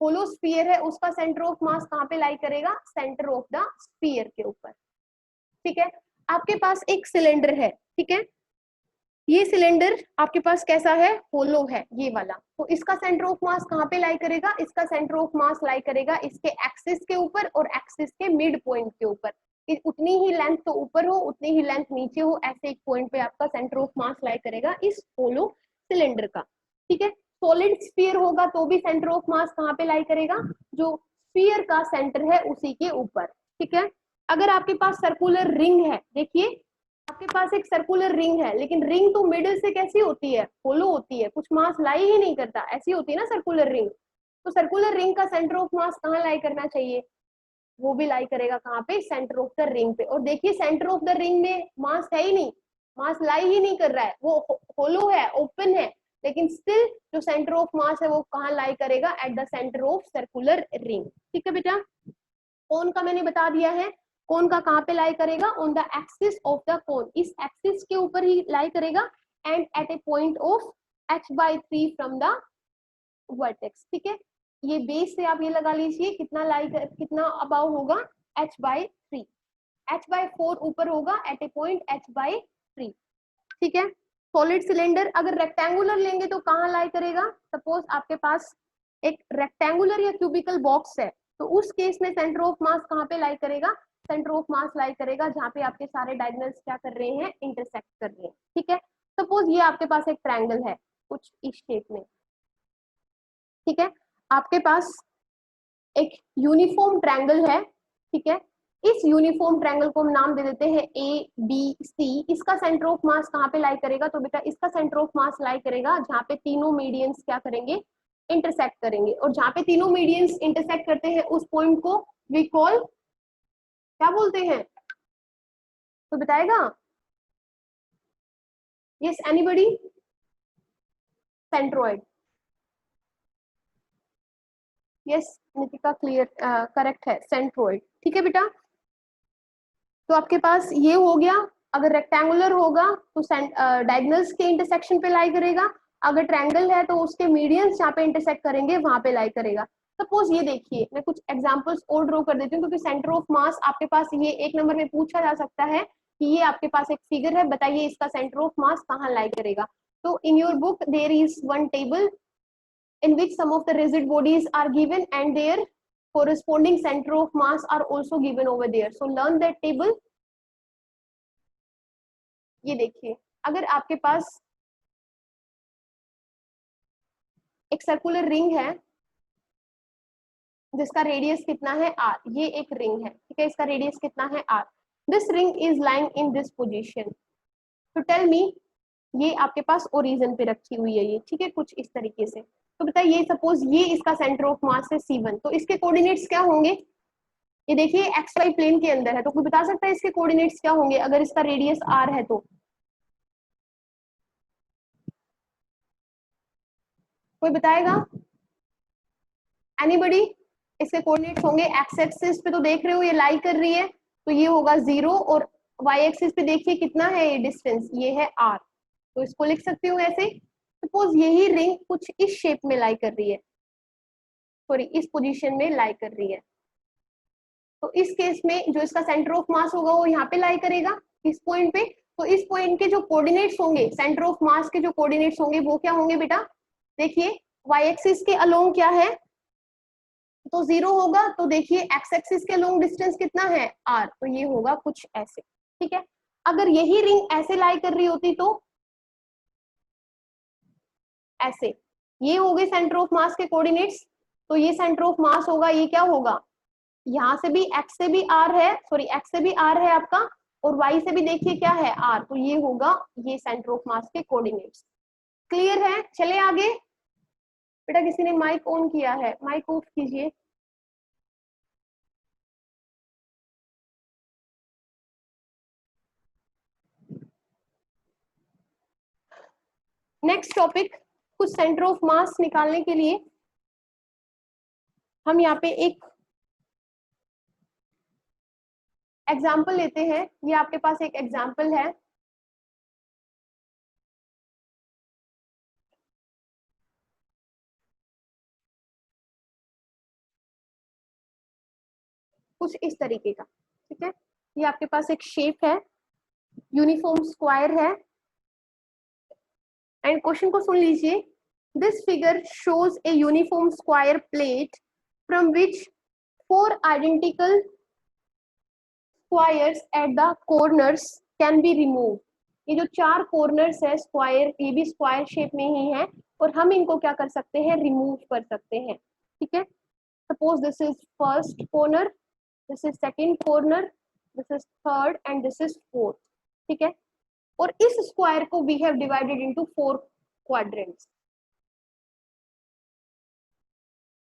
होलो स्फीयर है, उसका सेंटर ऑफ मास कहाँ पे लाई करेगा, सेंटर ऑफ द स्फीयर के ऊपर, ठीक है। आपके पास एक सिलेंडर है, ठीक है, ये सिलेंडर आपके पास कैसा है, होलो है ये वाला, तो इसका सेंटर ऑफ मास कहाँ पे लाई करेगा, इसका सेंटर ऑफ मास लाई करेगा इसके एक्सिस के ऊपर और एक्सिस के मिड पॉइंट के ऊपर। उतनी ही लेंथ तो ऊपर हो, उतनी ही लेंथ नीचे हो, ऐसे एक पॉइंट पे आपका सेंटर ऑफ मास लाई करेगा इस होलो सिलेंडर का, ठीक है। सॉलिड स्फीयर होगा तो भी सेंटर ऑफ मास कहाँ पे लाई करेगा, जो स्फीयर का सेंटर है उसी के ऊपर, ठीक है। अगर आपके पास सर्कुलर रिंग है, देखिए आपके पास एक सर्कुलर रिंग है, लेकिन रिंग तो मिडिल से कैसी होती है, होलो होती है, कुछ मास लाई ही नहीं करता, ऐसी होती है ना सर्कुलर रिंग। तो सर्कुलर रिंग का सेंटर ऑफ मास कहाँ लाई करना चाहिए, वो भी लाई करेगा कहाँ पे, सेंटर ऑफ द रिंग पे। और देखिए सेंटर ऑफ द रिंग में मास है ही नहीं, मास लाई ही नहीं कर रहा है, वो होलो है, ओपन है, लेकिन स्टिल जो सेंटर ऑफ मास है वो कहाँ लाई करेगा, at the centre of circular ring, ठीक है बेटा। कोन का मैंने बता दिया है, कोन का कहाँ पे लाई करेगा, on the axis of the cone, इस एक्सिस के ऊपर ही लाई करेगा, and at a point of h/3 from the vertex, ठीक है। ये बेस से आप ये लगा लीजिए कितना कितना अबाउ होगा, h/3, h/4 ऊपर होगा एट ए पॉइंट h/3, ठीक है। सॉलिड सिलेंडर अगर रेक्टेंगुलर लेंगे तो कहाँ लाई करेगा, सपोज आपके पास एक रेक्टेंगुलर या क्यूबिकल बॉक्स है, तो उस केस में सेंटर ऑफ मास कहाँ पे लाई करेगा, सेंटर ऑफ मास लाई करेगा जहाँ पे आपके सारे डायगोनल्स क्या कर रहे हैं, इंटरसेक्ट कर रहे हैं, ठीक है। सपोज ये आपके पास एक ट्रायंगल है कुछ इस शेप में, ठीक है, आपके पास एक यूनिफॉर्म ट्रायंगल है, ठीक है। इस यूनिफॉर्म ट्रायंगल को हम नाम दे देते हैं ए बी सी। इसका सेंटर ऑफ मास कहाँ पे लाई करेगा, तो बेटा इसका सेंटर ऑफ मास लाई करेगा जहाँ पे तीनों मीडियंस क्या करेंगे, इंटरसेक्ट करेंगे, और जहाँ पे तीनों मीडियंस इंटरसेक्ट करते हैं उस पॉइंट को वी कॉल, क्या बोलते हैं, तो बताएगा, yes anybody, centroid, yes Nitika clear, correct है, सेंट्रोइड, ठीक है बेटा। तो आपके पास ये हो गया, अगर रेक्टेंगुलर होगा तो डायगोनल्स के इंटरसेक्शन पे लाई करेगा, अगर ट्रायंगल है तो उसके मीडियंस जहाँ पे इंटरसेक्ट करेंगे वहां पे लाई करेगा। सपोज ये देखिए, मैं कुछ एग्जांपल्स और ड्रॉ कर देती हूँ, क्योंकि सेंटर ऑफ मास आपके पास ये एक नंबर में पूछा जा सकता है कि ये आपके पास एक फिगर है, बताइए इसका सेंटर ऑफ मास कहाँ लाई करेगा। तो in your book there is one table in which some of the rigid bodies are given and their corresponding center of mass are also given over there, so learn that table। ये देखिए, अगर आपके पास एक सर्कुलर रिंग है जिसका रेडियस कितना है r, ये एक रिंग है, ठीक है, इसका रेडियस कितना है r, this ring is lying in this position, तो टेल मी, ये आपके पास ओरिजिन पे रखी हुई है ये, ठीक है, कुछ इस तरीके से। तो बताइए सपोज ये इसका सेंटर ऑफ मास है C1, तो इसके कोऑर्डिनेट्स क्या होंगे, ये देखिए एक्स वाई प्लेन के अंदर है, तो कोई बता सकता है इसके कोऑर्डिनेट्स क्या होंगे अगर इसका रेडियस r है तो, कोई बताएगा, एनीबडी? इसके कोऑर्डिनेट्स होंगे एक्स एक्सिस पे, तो देख रहे हो ये लाई कर रही है, तो ये होगा 0, और वाई एक्सिस पे देखिए कितना है ये डिस्टेंस, ये है r, तो इसको लिख सकती हूँ ऐसे। सपोज यही रिंग कुछ इस शेप में लाई कर रही है, सॉरी इस पोजीशन में लाई कर रही है, तो इस केस में जो इसका सेंटर ऑफ मास होगा वो यहाँ पे लाई करेगा इस पॉइंट पे। तो इस पॉइंट के जो कोऑर्डिनेट्स होंगे, सेंटर ऑफ मास के जो कोऑर्डिनेट्स होंगे वो क्या होंगे बेटा? देखिए वाई एक्सिस के अलोंग क्या है, तो 0 होगा, तो देखिए एक्स एक्सिस के अलोंग डिस्टेंस कितना है r, तो ये होगा कुछ ऐसे। ठीक है, अगर यही रिंग ऐसे लाई कर रही होती तो ऐसे, ये हो गए सेंटर ऑफ मास के कोऑर्डिनेट्स, तो ये सेंटर ऑफ मास होगा, ये क्या होगा, यहाँ से भी x से भी r है, सॉरी x से भी r है आपका, और y से भी देखिए क्या है r, तो ये होगा ये सेंटर ऑफ मास के कोऑर्डिनेट्स। क्लियर है? चले आगे। बेटा किसी ने माइक ऑन किया है, माइक ऑफ कीजिए। नेक्स्ट टॉपिक, कुछ सेंटर ऑफ मास निकालने के लिए हम यहाँ पे एक एग्जाम्पल लेते हैं। ये आपके पास एक एग्जाम्पल है, कुछ इस तरीके का। ठीक है, ये आपके पास एक शेप है, यूनिफॉर्म स्क्वायर है, एंड क्वेश्चन को सुन लीजिए। This figure shows a uniform square plate from which 4 identical squares at the corners can be remove. ये जो 4 कॉर्नर्स है स्क्वायर, ये भी स्क्वायर शेप में ही है, और हम इनको क्या कर सकते हैं, रिमूव कर सकते हैं। ठीक है, suppose this is first corner, this is second corner, this is third and this is fourth. ठीक है, और इस स्क्वायर को we have divided into 4 quadrants.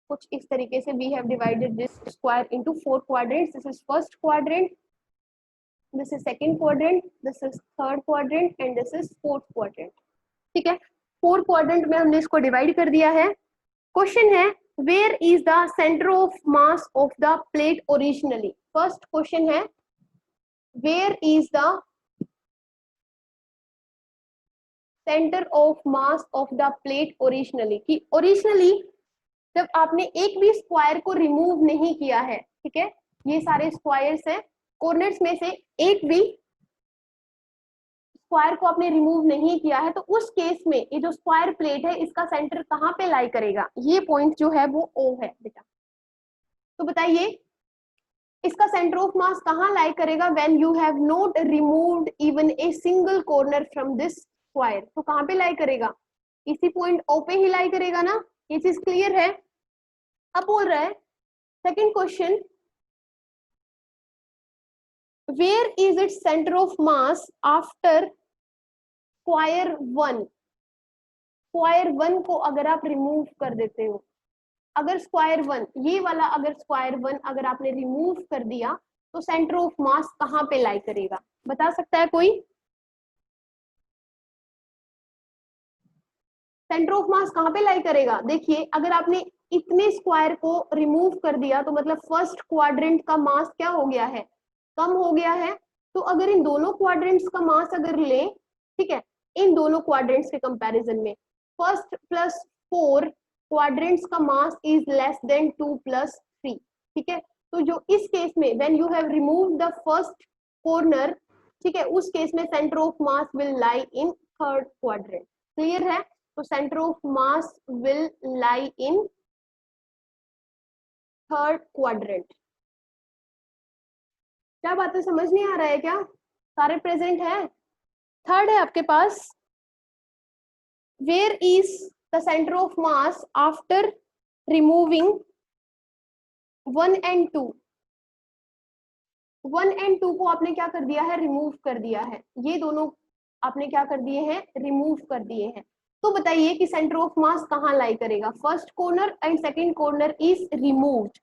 कुछ इस तरीके से we have divided this square into 4 quadrants. This is first quadrant, this is second quadrant, this is third quadrant and this is fourth quadrant. ठीक है, 4 क्वाड्रेंट में हमने इसको डिवाइड कर दिया है। क्वेश्चन है where is the centre of mass of the plate originally. First question है where is the centre of mass of the plate originally, कि ओरिजिनली जब आपने एक भी स्क्वायर को रिमूव नहीं किया है, ठीक है, ये सारे स्क्वायर्स हैं, कॉर्नर्स में से एक भी स्क्वायर को आपने रिमूव नहीं किया है, तो उस केस में ये जो स्क्वायर प्लेट है इसका सेंटर कहाँ पे लाई करेगा, ये पॉइंट जो है वो O है बेटा। तो बताइए इसका सेंटर ऑफ मास कहाँ लाई करेगा when you have not removed even a single corner from this square, तो कहाँ पे लाई करेगा, इसी पॉइंट O पे ही लाई करेगा ना, ये चीज क्लियर है। अब बोल रहा है second question, where is its centre of mass after square 1। Square 1 को अगर आप रिमूव कर देते हो, अगर स्क्वायर 1 ये वाला, अगर स्क्वायर 1 अगर आपने रिमूव कर दिया तो सेंटर ऑफ मास कहाँ पे लाई करेगा, बता सकता है कोई? सेंटर ऑफ मास कहाँ पे लाई करेगा, देखिए अगर आपने इतने स्क्वायर को रिमूव कर दिया तो मतलब फर्स्ट क्वाड्रेंट का मास क्या हो गया है, कम हो गया है। तो अगर इन दोनों क्वाड्रेंट्स का मास अगर ले, ठीक है, इन दोनों क्वाड्रेंट्स के कंपैरिजन में फर्स्ट प्लस 4 क्वाड्रेंट्स का mass is less than 2 plus 3। ठीक है, तो जो इस केस में when you have remove the first corner, ठीक है, उस केस में centre of mass will lie in third quadrant. Clear है? तो centre of mass will lie in third quadrant. क्या बातें समझ नहीं आ रहा है क्या, सारे प्रेजेंट है? थर्ड है आपके पास, where is the centre of mass after removing 1 and 2। 1 and 2 को आपने क्या कर दिया है, रिमूव कर दिया है, ये दोनों आपने क्या कर दिए हैं, रिमूव कर दिए हैं। तो बताइए कि सेंटर ऑफ मास कहाँ लाई करेगा, first corner and second corner is removed,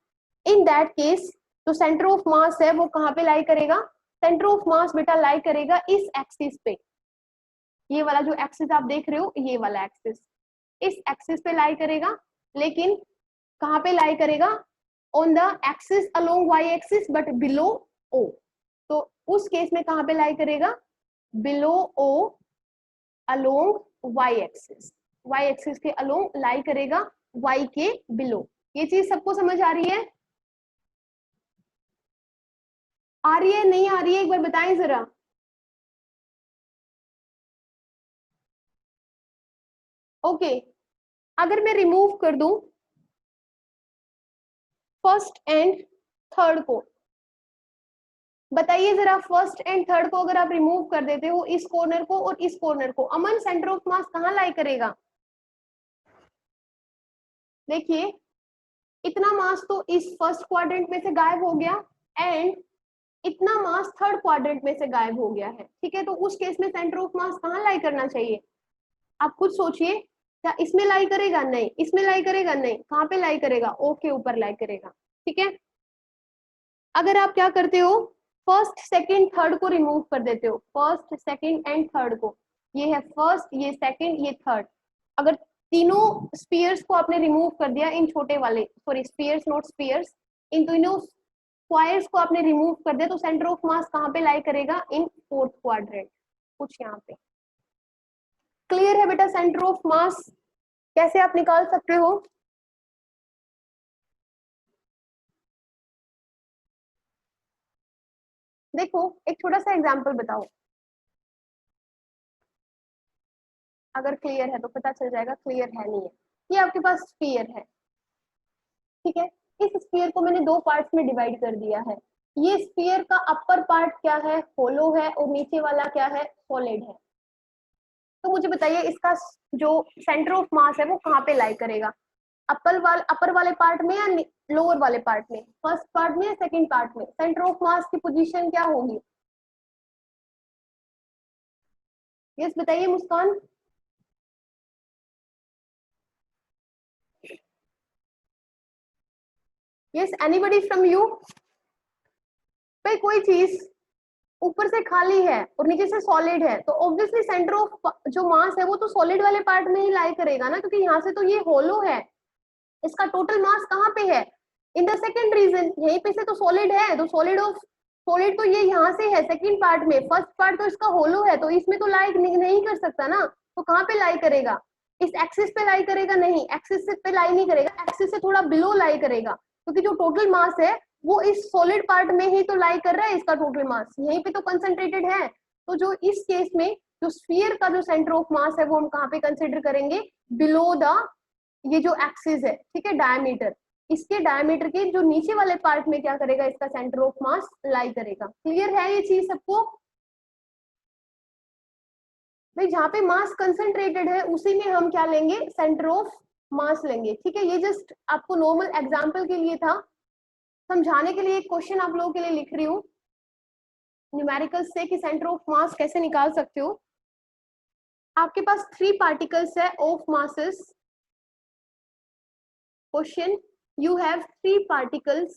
in that case तो सेंटर ऑफ मास है वो कहाँ पे लाई करेगा, सेंटर ऑफ मास बेटा लाई करेगा इस एक्सिस पे, ये वाला जो एक्सिस आप देख रहे हो, ये वाला एक्सिस, इस एक्सिस पे लाई करेगा। लेकिन कहाँ पे लाई करेगा? On the axis along Y axis but below O. तो उस केस में कहाँ पे लाई करेगा? Below O along Y axis, Y axis के अलोंग लाई करेगा, वाई के बिलो। ये चीज सबको समझ आ रही है? आ रही है नहीं आ रही है, एक बार बताएं जरा। ओके, अगर मैं रिमूव कर दूं फर्स्ट एंड थर्ड को, बताइए जरा, फर्स्ट एंड थर्ड को अगर आप रिमूव कर देते हो, इस कॉर्नर को और इस कॉर्नर को, अमन सेंटर ऑफ मास कहाँ लाई करेगा? देखिए, इतना मास तो इस फर्स्ट क्वाड्रेंट में से गायब हो गया एंड इतना मास थर्ड क्वाड्रेंट में से गायब हो गया है, ठीक है। तो उस केस में सेंटर ऑफ मास कहाँ लाई करना चाहिए? आप खुद सोचिए, क्या इसमें लाई करेगा? नहीं। इसमें लाई करेगा? नहीं। कहाँ पे लाई करेगा? ओ के ऊपर लाई करेगा, ठीक है। अगर आप क्या करते हो, फर्स्ट सेकंड थर्ड को रिमूव कर देते हो, फर्स्ट सेकंड एंड थर्ड को, ये है फर्स्ट, ये सेकंड, ये थर्ड, अगर तीनों स्पीयर्स को आपने रिमूव कर दिया, इन छोटे वाले, सॉरी स्पीयर्स नॉट स्पीयर्स, इन तीनों स्क्वायर्स को आपने रिमूव कर दिया, तो सेंटर ऑफ मास कहाँ पे लाई करेगा? इन फोर्थ क्वाड्रेंट, कुछ यहाँ पे। क्लियर है बेटा? सेंटर ऑफ मास कैसे आप निकाल सकते हो? देखो, एक छोटा सा एग्जांपल बताओ, अगर क्लियर है तो पता चल जाएगा, क्लियर है नहीं है। ये आपके पास स्फीयर है, ठीक है। इस स्फीयर को मैंने दो पार्ट्स में डिवाइड कर दिया है। ये स्फीयर का अपर पार्ट क्या है? होलो है, और नीचे वाला क्या है? सॉलिड है। तो मुझे बताइए, इसका जो सेंटर ऑफ मास है वो कहाँ पे लाई करेगा? अपर वाले पार्ट में या लोअर वाले पार्ट में? फर्स्ट पार्ट में या सेकंड पार्ट में? सेंटर ऑफ मास की पोजीशन क्या होगी? यस बताइए Muskaan. Yes, anybody from you? भाई कोई चीज ऊपर से खाली है और नीचे से सॉलिड है, तो ऑब्वियसली सेंटर ऑफ जो मास है वो तो सॉलिड वाले पार्ट में ही लाई करेगा ना, क्योंकि यहाँ से तो ये होलो है। इसका टोटल मास कहाँ पे है? इन द सेकंड रीजन, यहीं पे से तो सॉलिड है, तो सॉलिड तो ये यहाँ से है सेकंड पार्ट में, फर्स्ट पार्ट तो इसका होलो है, तो इसमें तो लाई नहीं कर सकता ना। तो कहाँ पे लाई करेगा? इस एक्सिस पे लाई करेगा? नहीं, एक्सिस पे लाई नहीं करेगा, एक्सिस से थोड़ा बिलो लाई करेगा, क्योंकि जो टोटल मास है वो इस सॉलिड पार्ट में ही तो लाई कर रहा है, इसका टोटल मास यहीं पे तो कंसंट्रेटेड है। तो जो इस केस में जो स्फीयर का जो सेंटर ऑफ मास है वो हम कहाँ पे कंसिडर करेंगे? बिलो द, ये जो एक्सिस है, ठीक है, डायमीटर, इसके डायमीटर के जो नीचे वाले पार्ट में क्या करेगा? इसका सेंटर ऑफ मास लाई करेगा। क्लियर है ये चीज सबको? भाई जहाँ पे मास कंसंट्रेटेड है उसी में हम क्या लेंगे? सेंटर ऑफ मास लेंगे, ठीक है। ये जस्ट आपको नॉर्मल एग्जांपल के लिए था, समझाने के लिए एक क्वेश्चन आप लोगों के लिए लिख रही हूँ न्यूमेरिकल से कि सेंटर ऑफ मास कैसे निकाल सकते हो। आपके पास 3 पार्टिकल्स है of masses. Question, you have 3 particles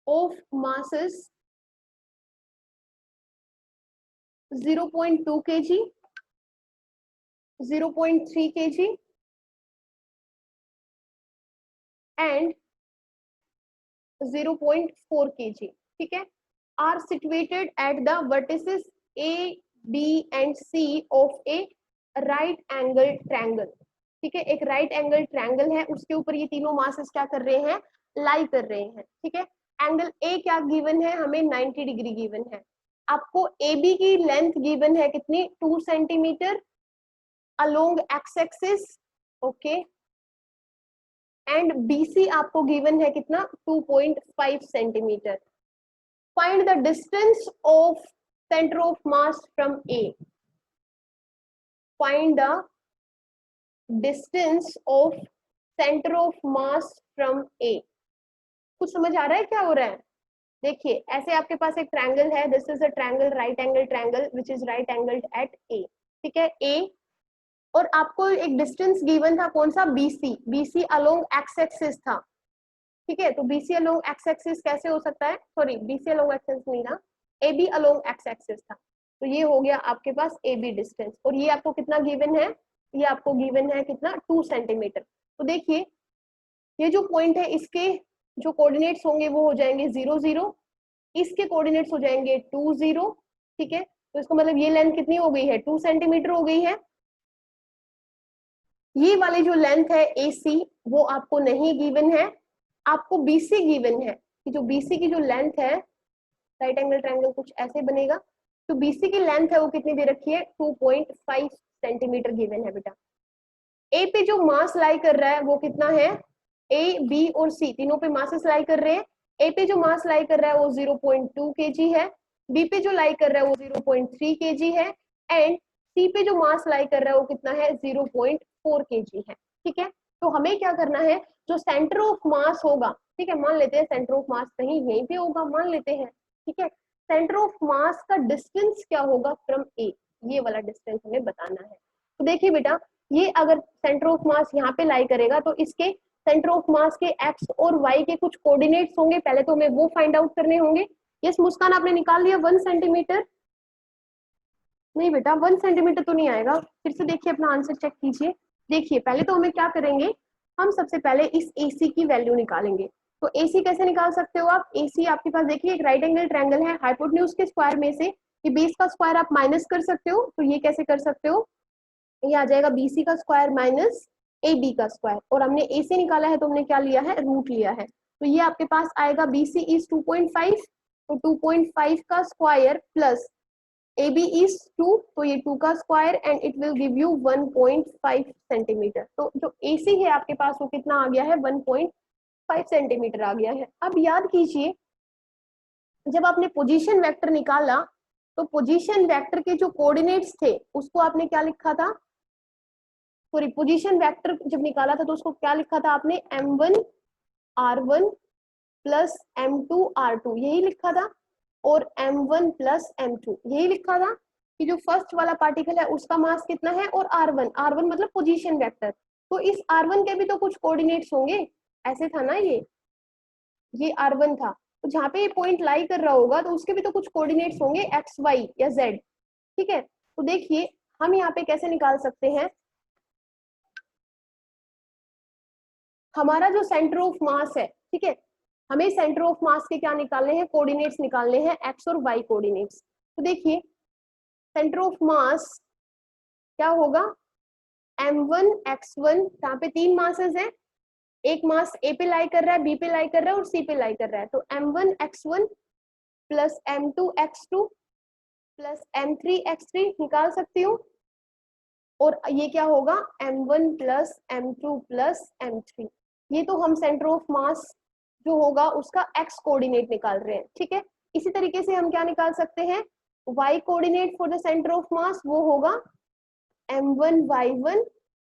of masses 0.2 kg, 0.3 kg and 0.4 kg, ठीक है, are situated at the vertices A, B and C of a right angle triangle, ठीक है। एक राइट एंगल ट्रायंगल है, उसके ऊपर ये तीनों मासेस क्या कर रहे हैं? लाई कर रहे हैं, ठीक है। एंगल ए क्या गिवन है? हमें 90 डिग्री गिवन है। आपको ए बी की लेंथ गिवन है कितनी? 2 centimetre along x axis, okay, and BC आपको गिवन है कितना? 2.5 centimetre. Find the distance of centre of mass from A. Find the distance of centre of mass from A. कुछ समझ आ रहा है क्या हो रहा है? देखिए, ऐसे आपके पास एक ट्रायंगल है, this is a triangle, right angle triangle which is right angled at A, ठीक है, ए, और आपको एक डिस्टेंस गिवन था, कौन सा? BC, BC along x axis था, ठीक है। तो बीसी अलोंग एक्स एक्सिस कैसे हो सकता है? Sorry, BC along x axis नहीं था, A B along x axis था। तो ये हो गया आपके पास ए बी डिस्टेंस, और ये आपको कितना गिवन है? ये आपको गिवन है कितना? 2 सेंटीमीटर। तो देखिए ये जो पॉइंट है इसके जो कोऑर्डिनेट्स होंगे वो हो जाएंगे 0 0, इसके कोऑर्डिनेट्स हो जाएंगे 2 0, ठीक है। तो इसका मतलब ये लेंथ कितनी हो गई है, 2 सेंटीमीटर हो गई है। ये वाली जो लेंथ है AC वो आपको नहीं गिवन है, आपको BC गिवन है कि जो BC की जो लेंथ है, राइट एंगल ट्रायंगल कुछ ऐसे बनेगा, तो BC की लेंथ है वो कितनी दे रखी है, 2.5 सेंटीमीटर गिवन है बेटा। ए पे जो मास लाई कर रहा है वो कितना है, A, B और C तीनों पे मासेस लाई कर रहे हैं। ए पे जो मास लाई कर रहा है वो 0.2 kg है, बी पे जो लाई कर रहा है वो 0.3 kg है, एंड सी पे जो मास लाई कर रहा है वो कितना है, 0.4 kg है, ठीक है। तो हमें क्या करना है, जो सेंटर ऑफ मास होगा, ठीक है, मान लेते हैं सेंटर ऑफ मास कहीं यहीं पे होगा, मान लेते हैं, ठीक है। सेंटर ऑफ मास का डिस्टेंस क्या होगा फ्रॉम ए, ये वाला डिस्टेंस हमें बताना है। तो देखिए बेटा, ये अगर सेंटर ऑफ मास यहाँ पे लाई करेगा तो इसके सेंटर ऑफ मास के एक्स और वाई के कुछ कोऑर्डिनेट्स होंगे, पहले तो हमें वो फाइंड आउट करने होंगे। यस मुस्कान, आपने निकाल लिया 1 सेंटीमीटर? नहीं बेटा 1 सेंटीमीटर तो नहीं आएगा, फिर से देखिए अपना आंसर चेक कीजिए। देखिए पहले तो हमें क्या करेंगे, हम सबसे पहले इस AC की वैल्यू निकालेंगे। तो AC कैसे निकाल सकते हो आप, AC आपके पास देखिए एक राइट एंगल ट्रायंगल है, हाइपोटेन्यूज के स्क्वायर में से ये बेस का स्क्वायर आप माइनस कर सकते हो, तो ये कैसे कर सकते हो, ये आ जाएगा BC का स्क्वायर माइनस AB का स्क्वायर, और हमने AC निकाला है तो हमने क्या लिया है, रूट लिया है। तो ये आपके पास आएगा BC इज 2.5, तो 2.5 का स्क्वायर प्लस AB इज 2, तो ये 2 का square and it will give you 1.5 centimetre. तो जो AC है आपके पास वो कितना आ गया है, 1.5 सेंटीमीटर आ गया है। अब याद कीजिए जब आपने पोजीशन वेक्टर निकाला तो पोजीशन वेक्टर के जो कोऑर्डिनेट्स थे उसको आपने क्या लिखा था, सॉरी पोजीशन वेक्टर जब निकाला था तो उसको क्या लिखा था आपने, M1 R1 plus M2 R2 यही लिखा था, और M1 प्लस M2 यही लिखा था कि जो फर्स्ट वाला पार्टिकल है उसका मास कितना है, और R1 मतलब पोजीशन वेक्टर, तो इस R1 के भी तो कुछ कोऑर्डिनेट्स होंगे, ऐसे था ना, ये R1 था, तो जहाँ पे ये पॉइंट लाई कर रहा होगा तो उसके भी तो कुछ कोऑर्डिनेट्स होंगे एक्स वाई या जेड, ठीक है। तो देखिए हम यहाँ पे कैसे निकाल सकते हैं, हमारा जो सेंटर ऑफ मास है, ठीक है, हमें सेंटर ऑफ मास के क्या निकालने हैं, कोऑर्डिनेट्स निकालने हैं, एक्स और वाई कोऑर्डिनेट्स। तो देखिए सेंटर ऑफ मास क्या होगा, M1 X1, यहाँ पे 3 मासेस हैं, एक मास A पे लाई कर रहा है, B पे लाई कर रहा है और C पे लाई कर रहा है, तो M1 X1 plus M2 X2 plus M3 X3 निकाल सकती हूँ, और ये क्या होगा M1 plus M2 plus M3, ये तो हम सेंटर ऑफ मास जो होगा उसका x कोऑर्डिनेट निकाल रहे हैं, ठीक है। इसी तरीके से हम क्या निकाल सकते हैं, y coordinate for the centre of mass, वो होगा M1 Y1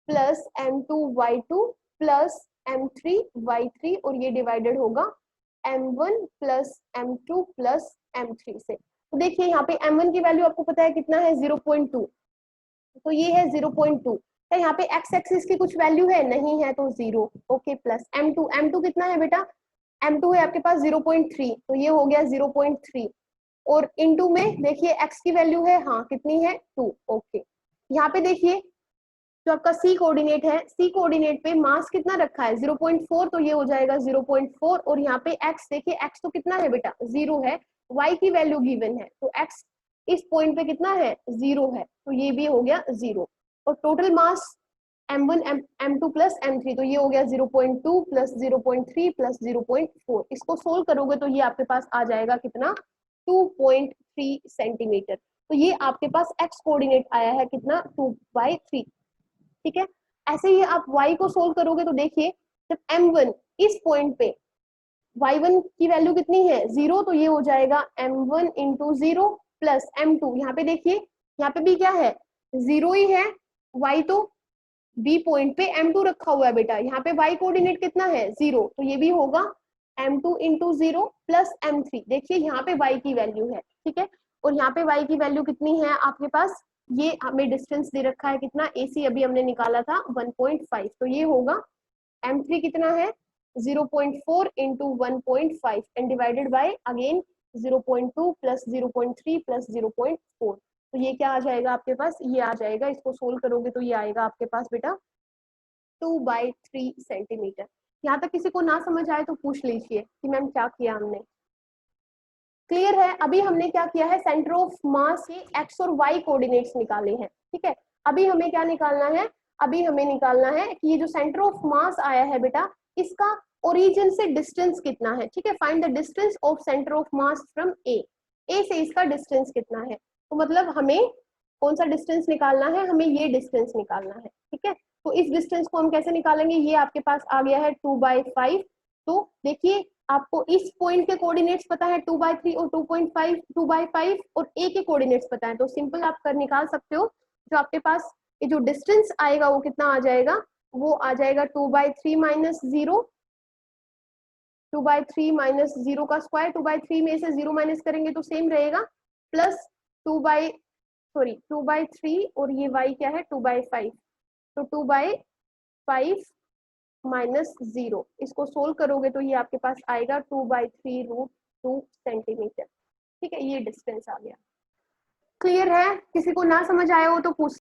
plus M2 Y2 plus M3 Y3, और ये डिवाइडेड होगा M1 plus M2 plus M3 से। तो देखिए यहाँ पे M1 की वैल्यू आपको पता है कितना है, 0.2, तो ये है 0.2, तो यहाँ पे x एक्सिस की कुछ वैल्यू है, नहीं है तो 0, ओके, प्लस M2 कितना है बेटा, M2 है आपके पास 0.3, तो ये हो गया 0.3, और इनटू में देखिए x की वैल्यू है, हाँ कितनी है 2, ओके। यहाँ पे देखिए जो आपका C कोऑर्डिनेट है, C कोऑर्डिनेट पे मास कितना रखा है 0.4, तो ये हो जाएगा 0.4, और यहाँ पे x देखिए, x तो कितना है बेटा 0 है, y की वैल्यू गिवन है, तो x इस पॉइंट पे कितना है 0 है, तो ये भी हो गया 0, और total mass M1 M2 plus M3, तो ये हो गया 0.2 प्लस 0.3 प्लस 0.4, इसको सोल्व करोगे तो ये आपके पास आ जाएगा कितना 2.3 सेंटीमीटर, तो ये आपके पास x कोऑर्डिनेट आया है कितना 2/3, ठीक है। ऐसे ही आप y को सोल्व करोगे तो देखिए जब M1 इस पॉइंट पे y1 की वैल्यू कितनी है 0, तो ये हो जाएगा M1 इंटू 0 प्लस M2, यहाँ पे देखिए यहाँ पे भी क्या है 0 ही है, y तो B पॉइंट पे M2 रखा हुआ है बेटा, यहाँ पे y कोऑर्डिनेट कितना है 0, तो ये भी होगा M2 इंटू 0 प्लस M3, देखिए यहाँ पे y की वैल्यू है, ठीक है, और यहाँ पे y की वैल्यू कितनी है आपके पास, ये हमें डिस्टेंस दे रखा है कितना, AC अभी हमने निकाला था 1.5, तो ये होगा M3 कितना है 0.4 into 1.5 and divided by again 0.2 plus 0.3 plus 0.4, तो ये क्या आ जाएगा आपके पास, ये आ जाएगा, इसको सोल्व करोगे तो ये आएगा आपके पास बेटा 2/3 सेंटीमीटर। यहाँ तक किसी को ना समझ आए तो पूछ लीजिए कि मैम क्या किया हमने। क्लियर है? अभी हमने क्या किया है, सेंटर ऑफ मास के एक्स और वाई कोऑर्डिनेट्स निकाले हैं। ठीक है, अभी हमें क्या निकालना है, अभी हमें निकालना है कि ये जो सेंटर ऑफ मास आया है बेटा, इसका ओरिजिन से डिस्टेंस कितना है। ठीक है, find the distance of centre of mass from A से इसका डिस्टेंस कितना है। तो मतलब हमें कौन सा डिस्टेंस निकालना है, हमें ये डिस्टेंस निकालना है। ठीक है, तो इस डिस्टेंस को हम कैसे निकालेंगे, ये आपके पास आ गया है 2/5। तो देखिए आपको इस पॉइंट के कोऑर्डिनेट्स पता है 2/3 और 2.5, 2/5 और ए के कोऑर्डिनेट्स पता है, तो सिंपल आप कर निकाल सकते हो। जो आपके पास ये जो डिस्टेंस आएगा वो कितना आ जाएगा, वो आ जाएगा 2/3 माइनस 0, 2/3 माइनस 0 का स्क्वायर, 2/3 में से 0 माइनस करेंगे तो सेम रहेगा, प्लस 2/3 और ये y क्या है 2/5, तो 2/5 माइनस 0, इसको सोल्व करोगे तो ये आपके पास आएगा 2/3√2 सेंटीमीटर। ठीक है, ये डिस्टेंस आ गया। क्लियर है? किसी को ना समझ आया हो तो पूछ